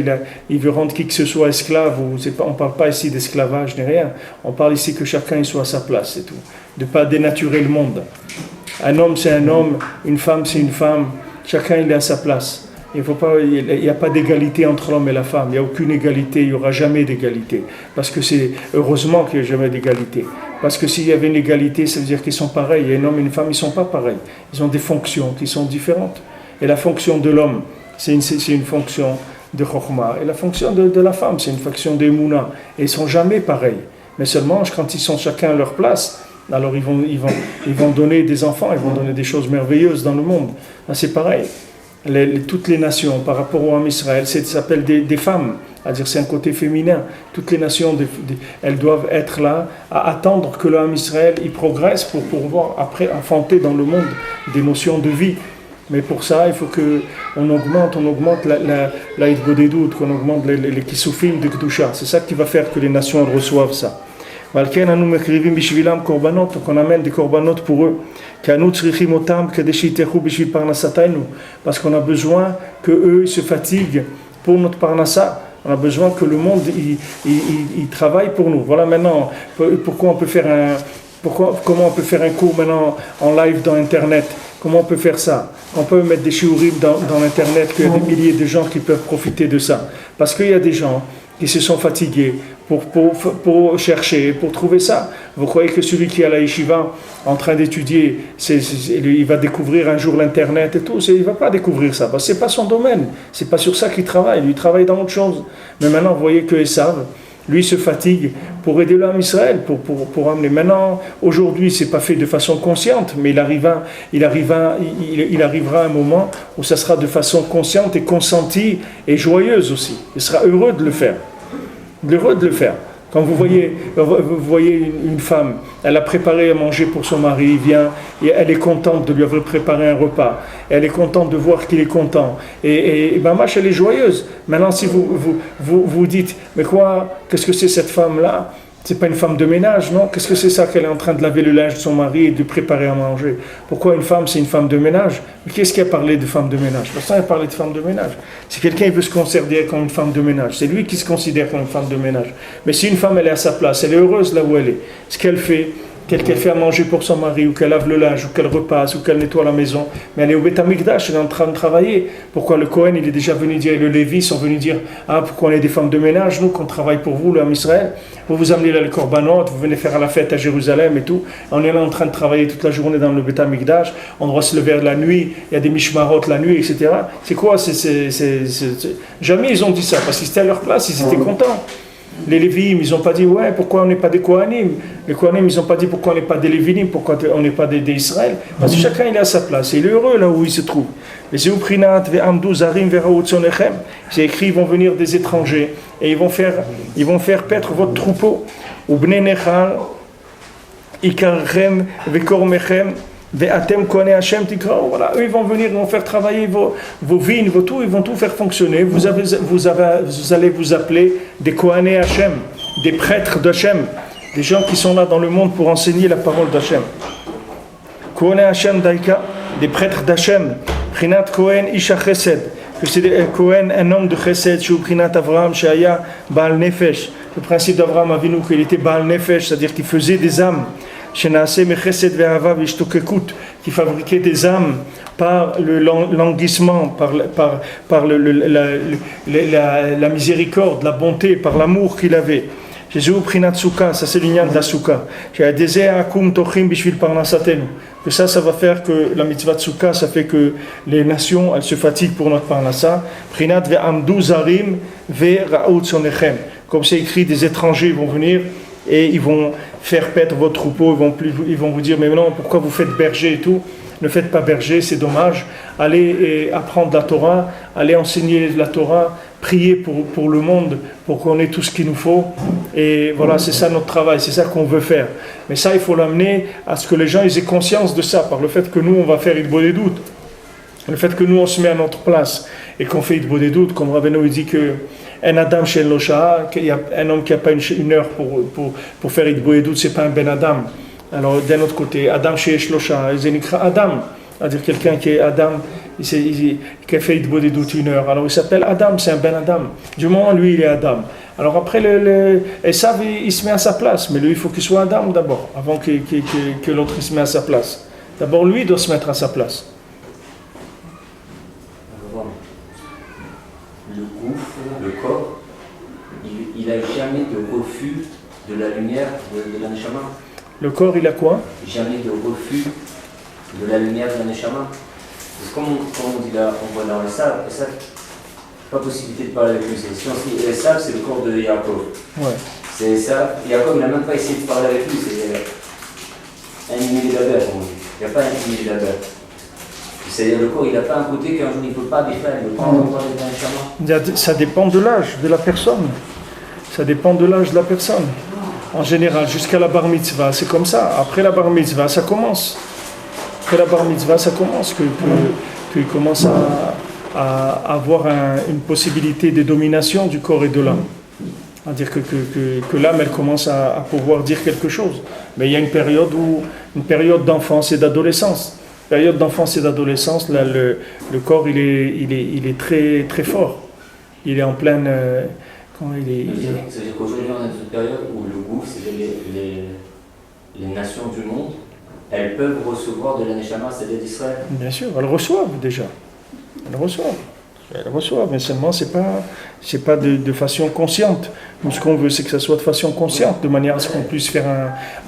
il veut rendre qui que ce soit esclave. On ne parle pas ici d'esclavage ni rien. On parle ici que chacun il soit à sa place, c'est tout. De ne pas dénaturer le monde. Un homme c'est un homme, une femme c'est une femme. Chacun il est à sa place. Il n'y a pas d'égalité entre l'homme et la femme. Il n'y a aucune égalité, il n'y aura jamais d'égalité. Parce que c'est heureusement qu'il n'y a jamais d'égalité. Parce que s'il y avait une égalité, ça veut dire qu'ils sont pareils. Un homme et une femme, ils ne sont pas pareils. Ils ont des fonctions qui sont différentes. Et la fonction de l'homme, c'est une fonction de Chokhmah. Et la fonction de la femme, c'est une fonction d'Emouna. Et ils ne sont jamais pareils. Mais seulement quand ils sont chacun à leur place, alors ils vont donner des enfants, ils vont donner des choses merveilleuses dans le monde. Là, c'est pareil. Toutes les nations, par rapport au Ham Israël, ça s'appelle des femmes, c'est-à-dire c'est un côté féminin. Toutes les nations, elles doivent être là à attendre que le Ham Israël il progresse pour pouvoir après enfanter dans le monde des notions de vie. Mais pour ça, il faut qu'on augmente la Hitbodedut, qu'on augmente les kisufim de Kedusha. C'est ça qui va faire que les nations elles reçoivent ça. Malken anu mekrivim bishvilam korbanot, qu'on amène des korbanot pour eux. Parce qu'on a besoin qu'eux se fatiguent pour notre parnassa. On a besoin que le monde il travaille pour nous. Voilà maintenant comment on peut faire un cours maintenant en live dans Internet. Comment on peut faire ça? On peut mettre des shiurim dans Internet, qu'il y a des milliers de gens qui peuvent profiter de ça. Parce qu'il y a des gens qui se sont fatigués pour chercher, pour trouver ça. Vous croyez que celui qui est à la yeshiva en train d'étudier, il va découvrir un jour l'Internet et tout? Il ne va pas découvrir ça, parce que ce n'est pas son domaine. Ce n'est pas sur ça qu'il travaille. Lui, il travaille dans autre chose. Mais maintenant, vous voyez que Esav, lui, se fatigue pour aider le Ham Israël, pour amener. Maintenant, aujourd'hui, ce n'est pas fait de façon consciente, mais il arrivera un moment où ça sera de façon consciente et consentie et joyeuse aussi. Il sera heureux de le faire. Quand vous voyez une femme, elle a préparé à manger pour son mari, il vient, et elle est contente de lui avoir préparé un repas, elle est contente de voir qu'il est content, et Mamash, elle est joyeuse. Maintenant, si vous dites, mais quoi, qu'est-ce que c'est cette femme-là? C'est pas une femme de ménage, non? Qu'est-ce que c'est ça qu'elle est en train de laver le linge de son mari et de préparer à manger? Pourquoi une femme, c'est une femme de ménage? Mais qu'est-ce qui a parlé de femme de ménage? Personne n'a parlé de femme de ménage. Si quelqu'un veut se considérer comme une femme de ménage, c'est lui qui se considère comme une femme de ménage. Mais si une femme, elle est à sa place, elle est heureuse là où elle est, ce qu'elle fait, qu'elle fait à manger pour son mari, ou qu'elle lave le linge, ou qu'elle repasse, ou qu'elle nettoie la maison, mais elle est au Beth Amikdash, elle est en train de travailler. Pourquoi le Cohen, il est déjà venu dire, et le Lévi sont venus dire, ah, pourquoi on est des femmes de ménage, nous, qu'on travaille pour vous, là, en Israël, vous amenez là le korbanot, vous venez faire la fête à Jérusalem et tout, on est là en train de travailler toute la journée dans le Beth Amikdash, on doit se lever la nuit, il y a des mishmarot la nuit, etc. C'est quoi? Jamais ils ont dit ça, parce qu'ils étaient à leur place, ils étaient contents. Les Lévi'im, ils n'ont pas dit, ouais, pourquoi on n'est pas des Kohanim? Les Kohanim, ils n'ont pas dit, pourquoi on n'est pas des Lévi'im, pourquoi on n'est pas des Israël? Parce que chacun, il est à sa place, et il est heureux là où il se trouve. Les Euprinat, Ve'amdu, Zarim, Ve'raoutzonechem, c'est écrit, ils vont venir des étrangers, et ils vont faire paître votre troupeau. Ou Bnei Nechal, Ikarchem, Ve'kormechem, Ve'atem Kohané Hashem Tikrao. Voilà, eux, ils vont venir, ils vont faire travailler vos vignes, ils vont tout faire fonctionner. Vous allez vous appeler des Kohané Hashem, des prêtres d'Hashem, des gens qui sont là dans le monde pour enseigner la parole d'Hashem. Kohané Hashem Daika, des prêtres d'Hashem. Prinat Kohen Isha Chesed, que c'est Kohen, un homme de Chesed, chez Prinat Avraham, chez Aya Baal Nefesh. Le principe d'Avraham Avinu, qu'il était Baal Nefesh, c'est-à-dire qu'il faisait des âmes. Qui fabriquait des âmes par le languissement, par la miséricorde, la bonté, par l'amour qu'il avait. Jésus prinat souka, ça c'est l'union de la souka. Que ça va faire que la mitzvah de souka, ça fait que les nations, elles se fatiguent pour notre parnassa. Prinat ve'amdu zarim ve'ra'ut sonechem. Comme c'est écrit, des étrangers vont venir et ils vont faire paître votre troupeau, ils vont vous dire, mais non, pourquoi vous faites berger et tout? Ne faites pas berger, c'est dommage. Allez apprendre la Torah, allez enseigner la Torah, prier pour le monde, pour qu'on ait tout ce qu'il nous faut. Et voilà, c'est ça notre travail, c'est ça qu'on veut faire. Mais ça, il faut l'amener à ce que les gens ils aient conscience de ça, par le fait que nous, on va faire Hitbo des doutes. Le fait que nous, on se met à notre place et qu'on fait Hitbo des doutes, comme Rabbeinu dit que un Adam chez Losha, un homme qui n'a pas une heure pour faire Hitbo des doutes, c'est pas un Ben Adam. Alors d'un autre côté, Adam chez Losha, Zénikra Adam, c'est-à-dire quelqu'un qui est Adam, qui a fait Hitbo des doutes une heure. Alors il s'appelle Adam, c'est un Ben Adam. Du moment lui, il est Adam. Alors après, Esav, il se met à sa place, mais lui, il faut qu'il soit Adam d'abord, avant que l'autre se mette à sa place. D'abord, lui doit se mettre à sa place. Le gouffre, le corps, il n'a jamais de refus de la lumière de la Neshama. Le corps, il a quoi? Jamais de refus de la lumière de la Neshama. Comme on dit là, on voit dans le sable, pas possibilité de parler avec lui. Si on dit Esav, c'est le corps de Yaakov. Ouais. C'est Esav. Yaakov n'a même pas essayé de parler avec lui. C'est un immédiateur, on dit. Il n'y a pas un immédiateur. C'est-à-dire le corps, il n'a pas un côté qu'un jour il ne peut pas défaire, il ne peut pas entendre parler d'un Neshama. Ça dépend de l'âge de la personne. Ça dépend de l'âge de la personne. En général, jusqu'à la bar mitzvah, c'est comme ça. Après la bar mitzvah, ça commence. Après la bar mitzvah, ça commence qu'il commence à avoir une possibilité de domination du corps et de l'âme. C'est-à-dire que l'âme, elle commence à pouvoir dire quelque chose. Mais il y a une période d'enfance et d'adolescence. Période d'enfance et d'adolescence, là, le corps, il est très, très fort. Il est en pleine... C'est-à-dire qu'aujourd'hui, on est dans une période où le gouffre, c'est-à-dire les nations du monde, elles peuvent recevoir de la Neshama, c'est-à-dire d'Israël. Bien sûr, elles reçoivent déjà. Elles reçoivent, mais seulement c'est pas de façon consciente. Nous, ce qu'on veut, c'est que ça soit de façon consciente, de manière à ce qu'on puisse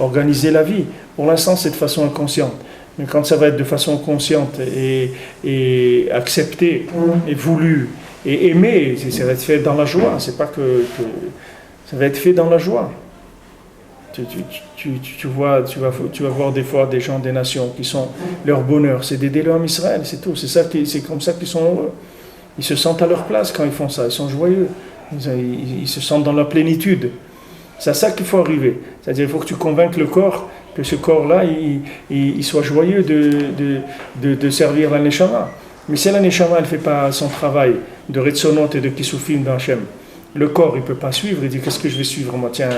organiser la vie. Pour l'instant, c'est de façon inconsciente. Mais quand ça va être de façon consciente et acceptée et voulue et aimée, ça va être fait dans la joie. C'est pas que ça va être fait dans la joie. Tu vas voir des fois des gens des nations qui sont leur bonheur, c'est d'aider l'homme Israël, c'est tout. C'est comme ça qu'ils sont heureux. Ils se sentent à leur place quand ils font ça. Ils sont joyeux. Ils se sentent dans la plénitude. C'est à ça qu'il faut arriver. C'est-à-dire qu'il faut que tu convainques le corps que ce corps-là, il soit joyeux de servir la Neshama. Mais si la Neshama ne fait pas son travail de Retzonot et de Kisufim d'Hachem, le corps il ne peut pas suivre, il dit qu'est-ce que je vais suivre moi? Tiens,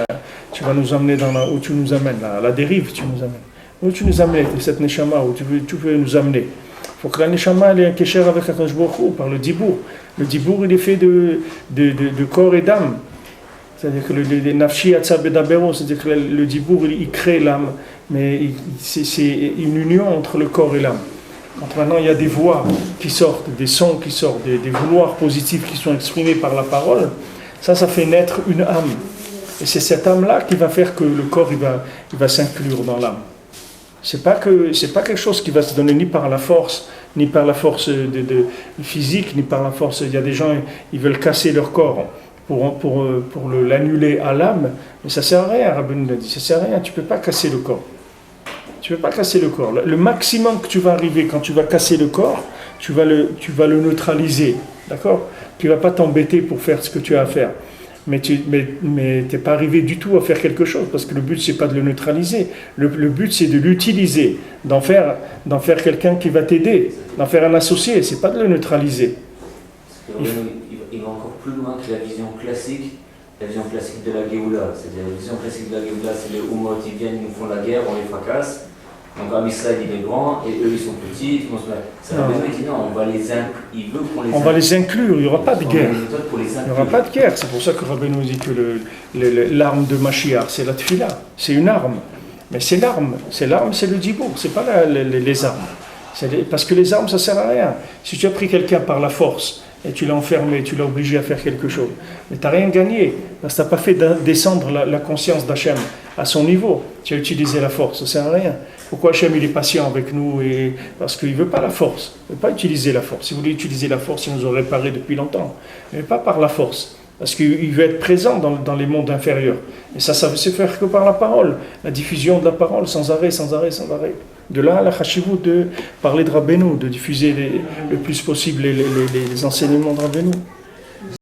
tu vas nous emmener où tu nous amènes, là, à la dérive tu nous amènes. Où tu nous amènes, cette Neshama, où tu veux nous amener. Il faut que la Neshama ait un kécher avec Akadosh Baruch Hu par le Dibour. Le Dibour il est fait de corps et d'âme. C'est-à-dire que le Nafshi Atzab Bedabero, c'est-à-dire que le Dibour il crée l'âme, mais c'est une union entre le corps et l'âme. Quand maintenant il y a des voix qui sortent, des sons qui sortent, des vouloirs positifs qui sont exprimés par la parole, ça fait naître une âme. Et c'est cette âme-là qui va faire que le corps il va s'inclure dans l'âme. C'est pas quelque chose qui va se donner ni par la force physique, ni par la force. Il y a des gens, ils veulent casser leur corps pour l'annuler à l'âme, mais ça sert à rien. Rabbi nous l'a dit, ça sert à rien. Tu peux pas casser le corps. Tu peux pas casser le corps. Le maximum que tu vas arriver quand tu vas casser le corps, tu vas le neutraliser, d'accord? Tu vas pas t'embêter pour faire ce que tu as à faire. Mais tu n'es pas arrivé du tout à faire quelque chose, parce que le but, c'est pas de le neutraliser. Le but, c'est de l'utiliser, d'en faire quelqu'un qui va t'aider, d'en faire un associé, c'est pas de le neutraliser. Il va encore plus loin que la vision classique de la Géoula. C'est-à-dire la vision classique de la Géoula, c'est les Umot, ils viennent, ils nous font la guerre, on les fracasse. Donc Am Israël il est grand et eux ils sont petits. Ça va dit non, on va les inclure. On va les inclure, il n'y aura pas de guerre. Il n'y aura pas de guerre. C'est pour ça que Rabbi nous dit que l'arme de Mashiach, c'est la tefila. C'est une arme. Mais c'est l'arme, c'est le dibour, c'est pas les armes. Parce que les armes, ça sert à rien. Si tu as pris quelqu'un par la force et tu l'as enfermé, tu l'as obligé à faire quelque chose, mais tu n'as rien gagné, parce que tu n'as pas fait descendre la conscience d'Hachem à son niveau. Tu as utilisé la force, ça ne sert à rien. Pourquoi Hachem il est patient avec nous? Parce qu'il ne veut pas la force, il ne veut pas utiliser la force. Si vous voulez utiliser la force, il nous aurait réparé depuis longtemps, mais pas par la force. Parce qu'il veut être présent dans les mondes inférieurs. Et ça veut se faire que par la parole, la diffusion de la parole, sans arrêt. De là, la chashivou de parler de Rabbeinu, de diffuser le plus possible les enseignements de Rabbeinu.